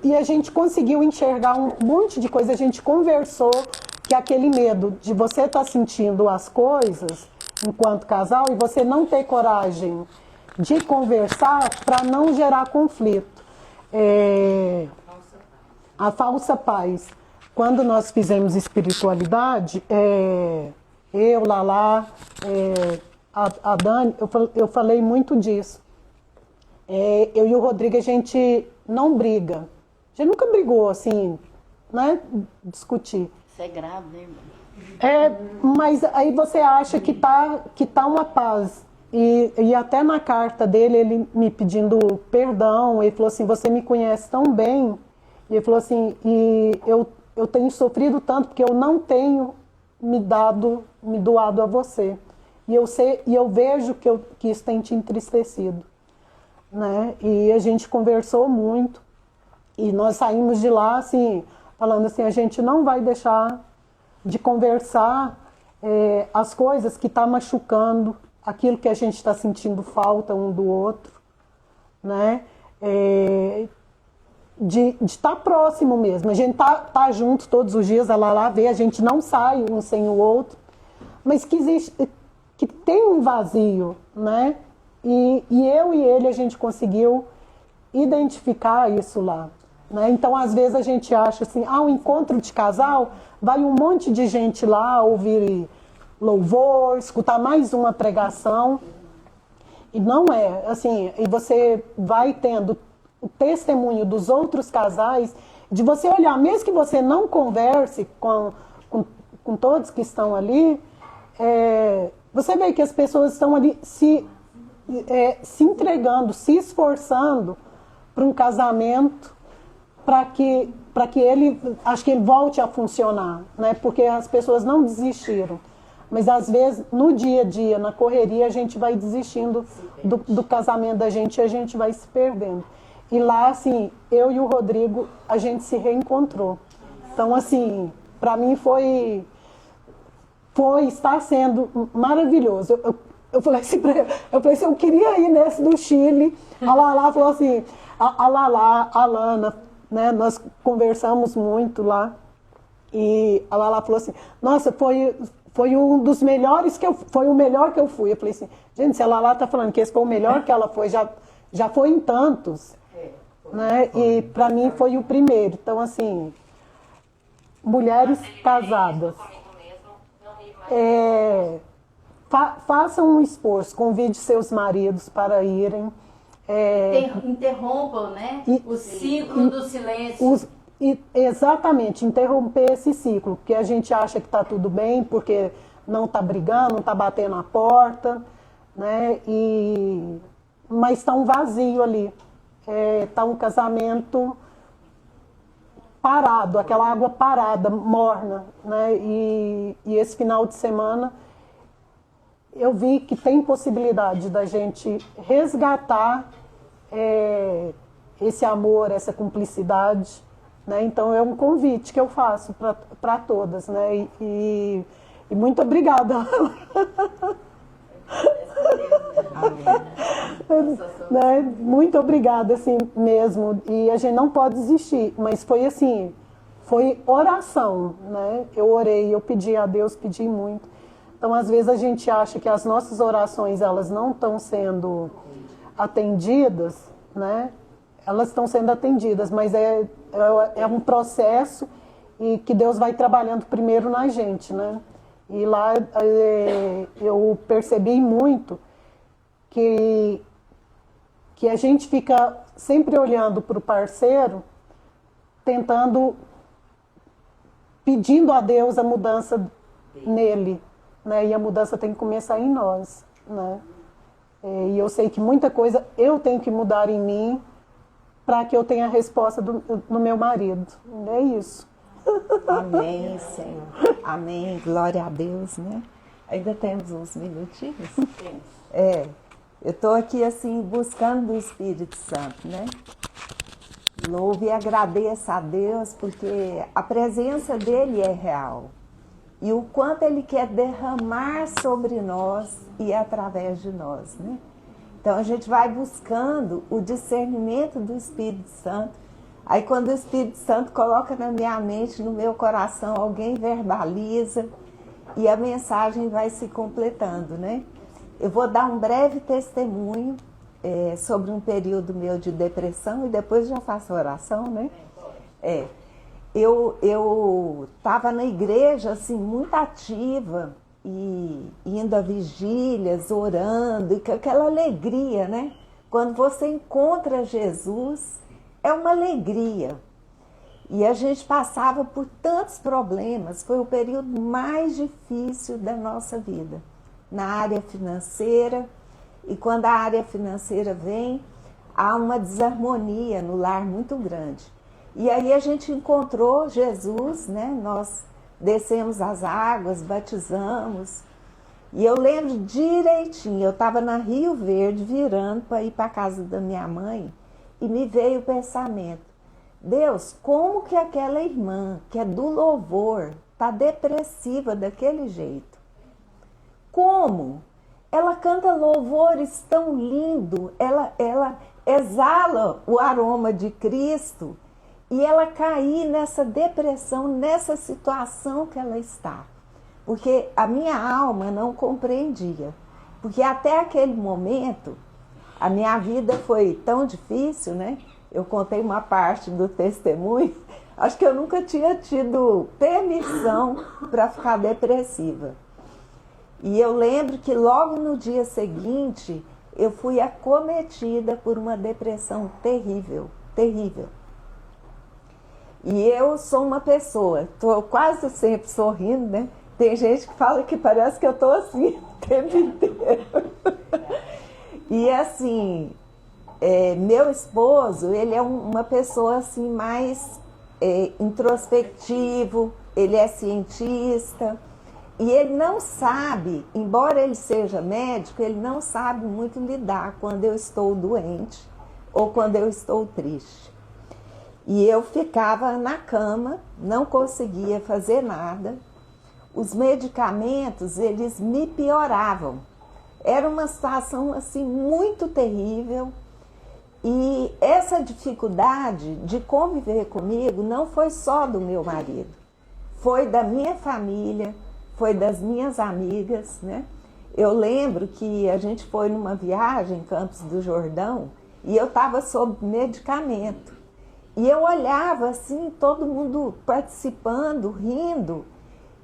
E a gente conseguiu enxergar um monte de coisa, a gente conversou que aquele medo de você estar sentindo as coisas enquanto casal e você não ter coragem de conversar para não gerar conflito. A falsa paz. Quando nós fizemos espiritualidade, eu, Lala, a Dani, eu falei muito disso. Eu e o Rodrigo, a gente não briga. A gente nunca brigou, assim, né? Discutir. Isso é grave, né, irmão? Mas aí você acha que tá uma paz. E até na carta dele, ele me pedindo perdão, ele falou assim, você me conhece tão bem. E ele falou assim, e eu tenho sofrido tanto porque eu não tenho me doado a você. E eu vejo que isso tem te entristecido, né? E a gente conversou muito. E nós saímos de lá, assim, falando assim, a gente não vai deixar de conversar as coisas que tá machucando aquilo que a gente está sentindo falta um do outro, né? De estar próximo mesmo. A gente tá junto todos os dias, a Lala vê, a gente não sai um sem o outro, mas que existe, que tem um vazio, né? E eu e ele, a gente conseguiu identificar isso lá, né? Então, às vezes a gente acha assim, um encontro de casal, vai um monte de gente lá ouvir louvor, escutar mais uma pregação, e não é, assim, e você vai tendo o testemunho dos outros casais, de você olhar, mesmo que você não converse com todos que estão ali, você vê que as pessoas estão ali se entregando, se esforçando para um casamento, para que ele volte a funcionar, né? Porque as pessoas não desistiram. Mas às vezes, no dia a dia, na correria, a gente vai desistindo do casamento da gente e a gente vai se perdendo. E lá, assim, eu e o Rodrigo, a gente se reencontrou. Então, assim, para mim está sendo maravilhoso. Eu falei assim pra ele, eu queria ir nesse do Chile. A Lala falou assim, a Lala, a Lana, né, nós conversamos muito lá. E a Lala falou assim, nossa, foi um dos melhores foi o melhor que eu fui. Eu falei assim, gente, se a Lala tá falando que esse foi o melhor que ela foi, já foi em tantos. Né? E para mim foi o primeiro. Então, assim, mulheres casadas, façam um esforço, convide seus maridos para irem. Interrompam, né? O ciclo do silêncio. Exatamente, interromper esse ciclo, porque a gente acha que está tudo bem, porque não está brigando, não está batendo a porta, né? Mas está um vazio ali. Está um casamento parado, aquela água parada, morna, né? E esse final de semana eu vi que tem possibilidade da gente resgatar esse amor, essa cumplicidade, né? Então é um convite que eu faço para todas, né? E muito obrigada. Né? Muito obrigada, assim mesmo. E a gente não pode desistir, mas foi assim, foi oração, né? Eu orei, eu pedi a Deus, pedi muito. Então, às vezes a gente acha que as nossas orações, elas não estão sendo atendidas, né? Elas estão sendo atendidas, mas é um processo e que Deus vai trabalhando primeiro na gente, né? E lá eu percebi muito que a gente fica sempre olhando para o parceiro, tentando, pedindo a Deus a mudança nele, né? E a mudança tem que começar em nós, né? E eu sei que muita coisa eu tenho que mudar em mim para que eu tenha a resposta do meu marido. É isso. Amém, Senhor. Amém. Glória a Deus, né? Ainda temos uns minutinhos? Eu estou aqui, assim, buscando do Espírito Santo, né? Louvo e agradeço a Deus, porque a presença dele é real. E o quanto ele quer derramar sobre nós e através de nós, né? Então, a gente vai buscando o discernimento do Espírito Santo. Aí, quando o Espírito Santo coloca na minha mente, no meu coração, alguém verbaliza e a mensagem vai se completando, né? Eu vou dar um breve testemunho sobre um período meu de depressão e depois já faço oração, né? Eu estava na igreja, assim, muito ativa e indo a vigílias, orando, e com aquela alegria, né? Quando você encontra Jesus, é uma alegria. E a gente passava por tantos problemas, foi o período mais difícil da nossa vida, na área financeira. E quando a área financeira vem, há uma desarmonia no lar muito grande. E aí a gente encontrou Jesus, né? Nós descemos as águas, batizamos. E eu lembro direitinho, eu estava na Rio Verde, virando para ir para a casa da minha mãe, e me veio o pensamento: Deus, como que aquela irmã, que é do louvor, está depressiva daquele jeito? Como? ela canta louvores tão lindo, ela exala o aroma de Cristo, e ela cair nessa depressão, nessa situação que ela está. Porque a minha alma não compreendia. Porque até aquele momento, a minha vida foi tão difícil, né? Eu contei uma parte do testemunho. Acho que eu nunca tinha tido permissão para ficar depressiva. E eu lembro que logo no dia seguinte, eu fui acometida por uma depressão terrível, terrível. E eu sou uma pessoa, estou quase sempre sorrindo, né? Tem gente que fala que parece que eu estou assim o tempo inteiro. E assim, meu esposo, ele é uma pessoa assim mais introspectivo, ele é cientista, e ele não sabe, embora ele seja médico, ele não sabe muito lidar quando eu estou doente ou quando eu estou triste. E eu ficava na cama, não conseguia fazer nada. Os medicamentos, eles me pioravam. Era uma situação assim muito terrível. E essa dificuldade de conviver comigo não foi só do meu marido. Foi da minha família, foi das minhas amigas, né? Eu lembro que a gente foi numa viagem em Campos do Jordão e eu estava sob medicamento. E eu olhava assim, todo mundo participando, rindo,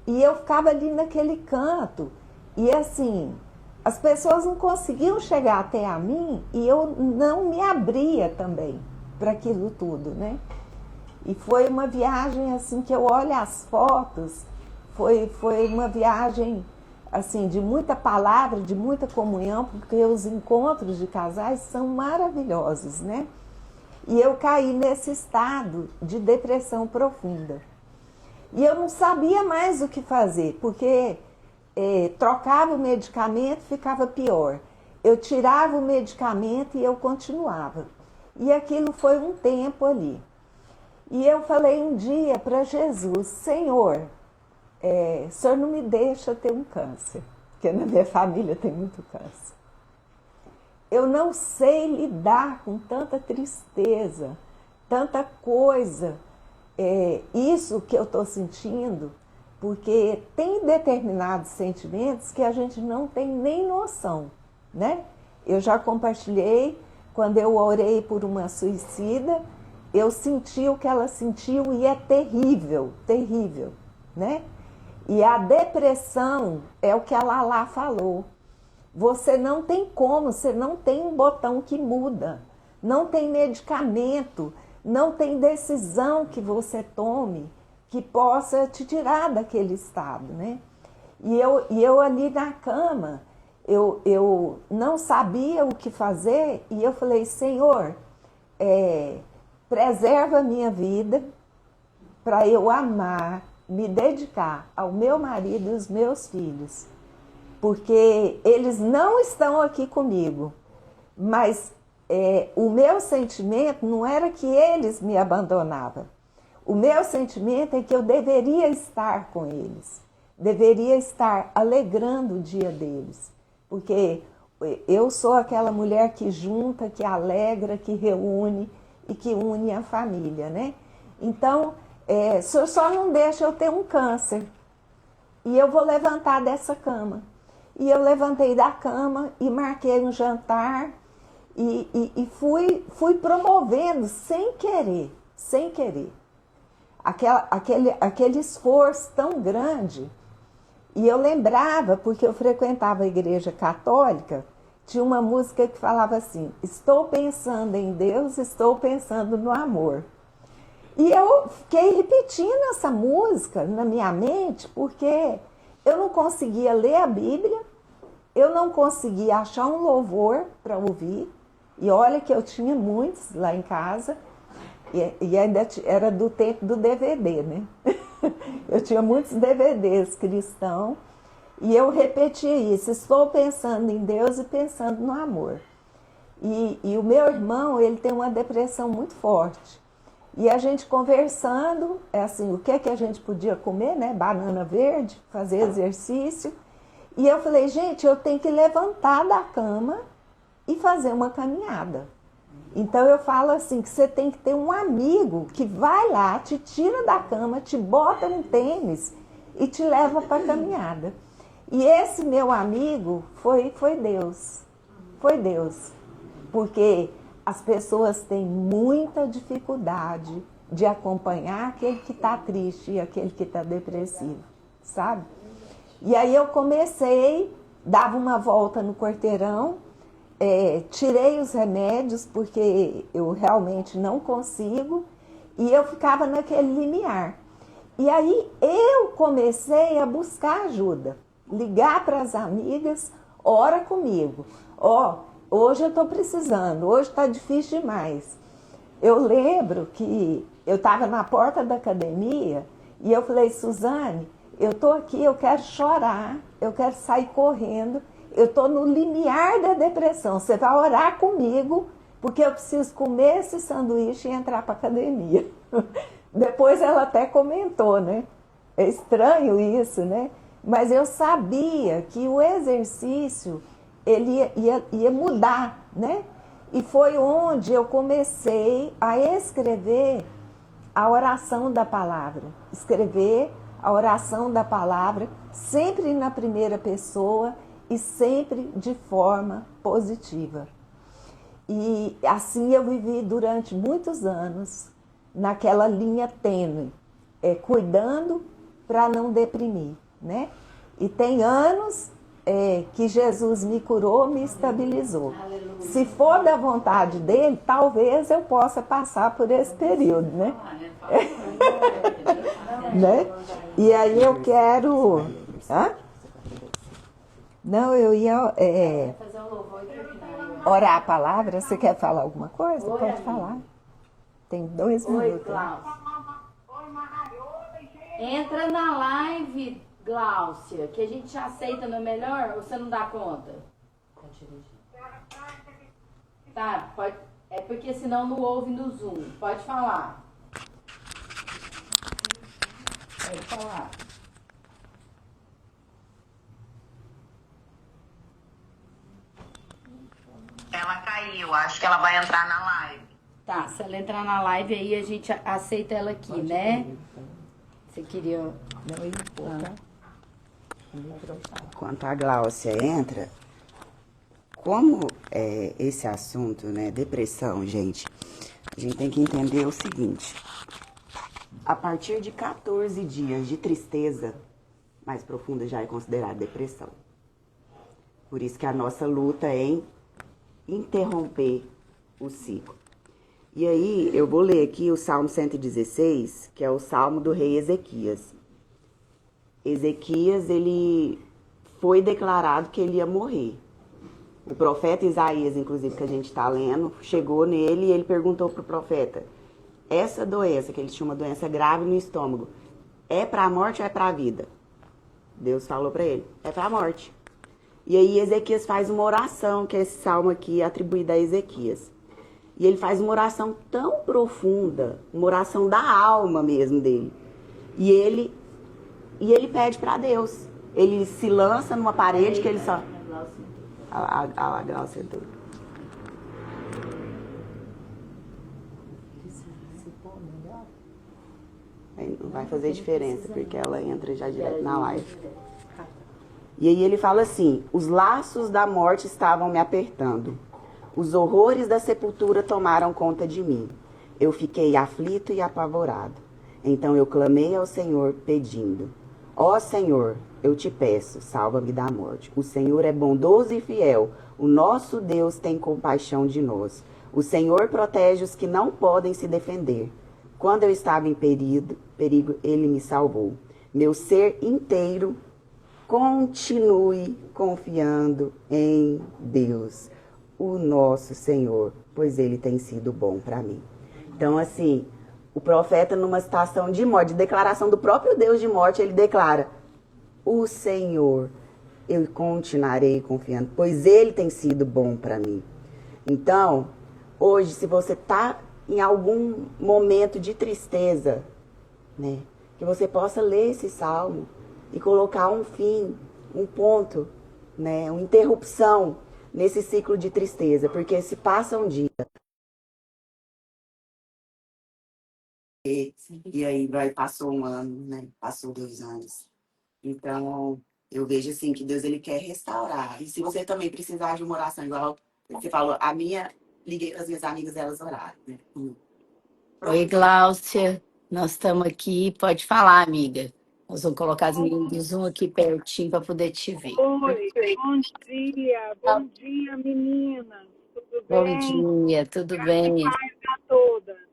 e eu ficava ali naquele canto. E assim, as pessoas não conseguiam chegar até a mim e eu não me abria também para aquilo tudo, né? E foi uma viagem assim que eu olho as fotos, foi uma viagem assim de muita palavra, de muita comunhão, porque os encontros de casais são maravilhosos, né? E eu caí nesse estado de depressão profunda. E eu não sabia mais o que fazer, porque trocava o medicamento, ficava pior. Eu tirava o medicamento e eu continuava. E aquilo foi um tempo ali. E eu falei um dia para Jesus, Senhor, o Senhor não me deixa ter um câncer, porque na minha família tem muito câncer. Eu não sei lidar com tanta tristeza, tanta coisa, isso que eu estou sentindo, porque tem determinados sentimentos que a gente não tem nem noção, né? Eu já compartilhei, quando eu orei por uma suicida, eu senti o que ela sentiu e é terrível, terrível, né? E a depressão é o que a Lala falou. Você não tem como, você não tem um botão que muda, não tem medicamento, não tem decisão que você tome que possa te tirar daquele estado, né? E eu ali na cama, eu não sabia o que fazer e eu falei, Senhor, preserva a minha vida para eu amar, me dedicar ao meu marido e aos meus filhos. Porque eles não estão aqui comigo, mas o meu sentimento não era que eles me abandonavam. O meu sentimento é que eu deveria estar com eles, deveria estar alegrando o dia deles. Porque eu sou aquela mulher que junta, que alegra, que reúne e que une a família, né? Então, o Senhor só não deixa eu ter um câncer e eu vou levantar dessa cama. E eu levantei da cama e marquei um jantar e fui promovendo sem querer. Aquele esforço tão grande. E eu lembrava, porque eu frequentava a igreja católica, tinha uma música que falava assim, estou pensando em Deus, estou pensando no amor. E eu fiquei repetindo essa música na minha mente, porque eu não conseguia ler a Bíblia, eu não conseguia achar um louvor para ouvir, e olha que eu tinha muitos lá em casa, e ainda era do tempo do DVD, né? Eu tinha muitos DVDs cristãos, e eu repetia isso, estou pensando em Deus e pensando no amor. E o meu irmão, ele tem uma depressão muito forte. E a gente conversando, assim, o que a gente podia comer, né? Banana verde, fazer exercício. E eu falei, gente, eu tenho que levantar da cama e fazer uma caminhada. Então eu falo assim, que você tem que ter um amigo que vai lá, te tira da cama, te bota um tênis e te leva para a caminhada. E esse meu amigo foi Deus. Foi Deus. Porque as pessoas têm muita dificuldade de acompanhar aquele que está triste e aquele que está depressivo, sabe? E aí eu comecei, dava uma volta no quarteirão, tirei os remédios porque eu realmente não consigo e eu ficava naquele limiar. E aí eu comecei a buscar ajuda, ligar para as amigas, ora comigo. Hoje eu estou precisando, hoje está difícil demais. Eu lembro que eu estava na porta da academia e eu falei, Suzane, eu estou aqui, eu quero chorar, eu quero sair correndo, eu estou no limiar da depressão, você vai orar comigo, porque eu preciso comer esse sanduíche e entrar para a academia. Depois ela até comentou, né? É estranho isso, né? Mas eu sabia que o exercício, ele ia mudar, né? E foi onde eu comecei a escrever a oração da palavra. Escrever a oração da palavra, sempre na primeira pessoa e sempre de forma positiva. E assim eu vivi durante muitos anos, naquela linha tênue, cuidando para não deprimir, né? E tem anos que Jesus me curou, me estabilizou. Aleluia. Se for da vontade dele, talvez eu possa passar por esse período, né? Né? E aí eu quero... Hã? Não, eu ia orar a palavra. Você quer falar alguma coisa? Pode falar. Tem 2 minutos. Entra na live, Gláucia, que a gente aceita, não é melhor? Ou você não dá conta? Tá, pode. É porque senão não ouve no Zoom. Pode falar. Pode falar. Ela caiu, acho que ela vai entrar na live. Tá, se ela entrar na live aí, a gente aceita ela aqui, pode, né? Você queria... Não, eu Enquanto a Gláucia entra, como esse assunto, né, depressão, gente, a gente tem que entender o seguinte. A partir de 14 dias de tristeza mais profunda já é considerada depressão. Por isso que a nossa luta é em interromper o ciclo. E aí, eu vou ler aqui o Salmo 116, que é o Salmo do rei Ezequias. Ezequias, ele foi declarado que ele ia morrer. O profeta Isaías, inclusive, que a gente está lendo, chegou nele e ele perguntou para o profeta, essa doença, que ele tinha uma doença grave no estômago, é para a morte ou é para a vida? Deus falou para ele, é para a morte. E aí Ezequias faz uma oração, que é esse salmo aqui atribuído a Ezequias. E ele faz uma oração tão profunda, uma oração da alma mesmo dele. E ele pede para Deus. Ele se lança numa parede que ele só... A Gláucia entrou. Não vai fazer diferença, porque ela entra já direto na live. E aí ele fala assim, os laços da morte estavam me apertando. Os horrores da sepultura tomaram conta de mim. Eu fiquei aflito e apavorado. Então eu clamei ao Senhor pedindo, ó Senhor, eu te peço, salva-me da morte. O Senhor é bondoso e fiel. O nosso Deus tem compaixão de nós. O Senhor protege os que não podem se defender. Quando eu estava em perigo, Ele me salvou. Meu ser inteiro continue confiando em Deus, o nosso Senhor, pois Ele tem sido bom para mim. Então, assim, o profeta, numa situação de morte, de declaração do próprio Deus de morte, ele declara, o Senhor, eu continuarei confiando, pois Ele tem sido bom para mim. Então, hoje, se você está em algum momento de tristeza, né, que você possa ler esse salmo e colocar um fim um ponto, né, uma interrupção nesse ciclo de tristeza, porque se passa um dia e aí passou um ano, né, passou 2 anos. Então, eu vejo assim que Deus ele quer restaurar. E se você também precisar de uma oração, igual você falou, liguei para as minhas amigas, elas oraram, né? Oi, Gláucia. Nós estamos aqui. Pode falar, amiga. Nós vamos colocar as meninas do Zoom aqui pertinho para poder te ver. Oi, bom dia, meninas. Tudo Bom bem? dia, tudo bem? Paz a todas.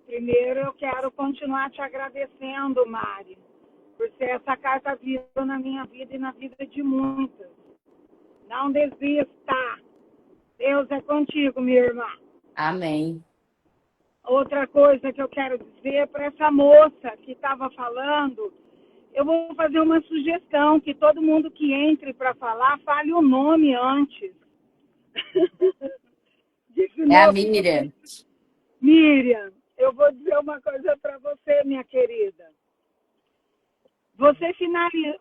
Primeiro, eu quero continuar te agradecendo, Mari, por ser essa carta viva na minha vida e na vida de muitas. Não desista. Deus é contigo, minha irmã. Amém. Outra coisa que eu quero dizer para essa moça que estava falando, eu vou fazer uma sugestão, que todo mundo que entre para falar, fale o nome antes. É a Miriam. Miriam, eu vou dizer uma coisa para você, minha querida.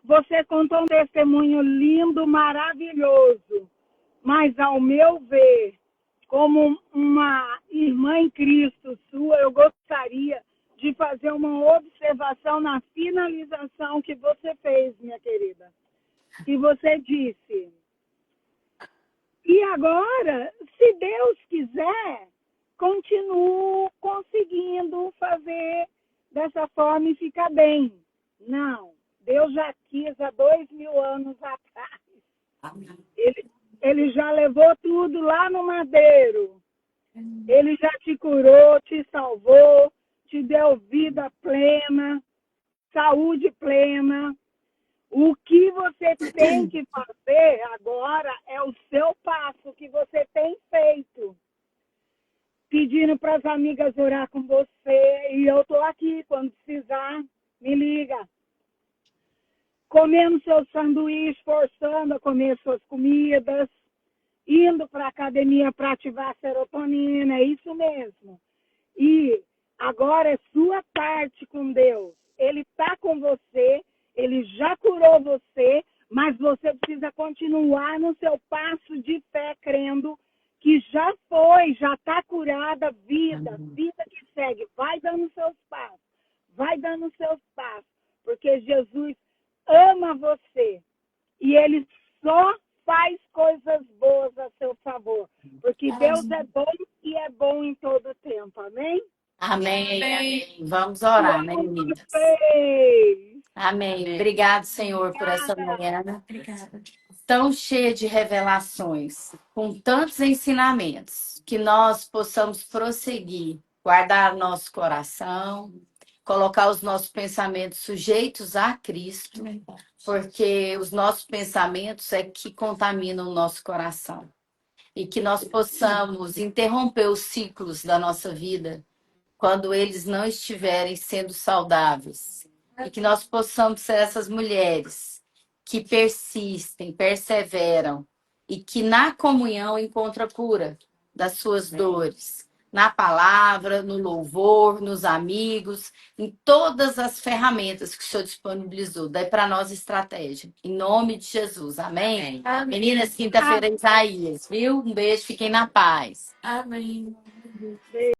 Você contou um testemunho lindo, maravilhoso, mas ao meu ver, como uma irmã em Cristo sua, eu gostaria de fazer uma observação na finalização que você fez, minha querida. Que você disse: e agora, se Deus quiser, continuo conseguindo fazer dessa forma e ficar bem. Não, Deus já quis há 2000 anos atrás. Ele já levou tudo lá no madeiro. Ele já te curou, te salvou, te deu vida plena, saúde plena. O que você tem que fazer agora é o seu passo que você tem feito. Pedindo para as amigas orar com você, e eu estou aqui, quando precisar, me liga. Comendo seu sanduíche, forçando a comer suas comidas, indo para a academia para ativar a serotonina, é isso mesmo. E agora é sua parte com Deus. Ele está com você, ele já curou você, mas você precisa continuar no seu passo de fé, crendo que já está curada, vida que segue. Vai dando seus passos, porque Jesus ama você e ele só faz coisas boas a seu favor, porque Deus é bom e é bom em todo tempo, amém? Amém. Vamos orar, né, meninas? Amém. Obrigado, Senhor, por essa manhã. Obrigada. Tão cheia de revelações, com tantos ensinamentos, que nós possamos prosseguir, guardar nosso coração, colocar os nossos pensamentos sujeitos a Cristo, porque os nossos pensamentos é que contaminam o nosso coração. E que nós possamos interromper os ciclos da nossa vida quando eles não estiverem sendo saudáveis. E que nós possamos ser essas mulheres que persistem, perseveram e que na comunhão encontram cura das suas dores. Na palavra, no louvor, nos amigos, em todas as ferramentas que o Senhor disponibilizou. Daí para nós estratégia. Em nome de Jesus. Amém? Amém. Meninas, quinta-feira é Isaías, viu? Um beijo, fiquem na paz. Amém.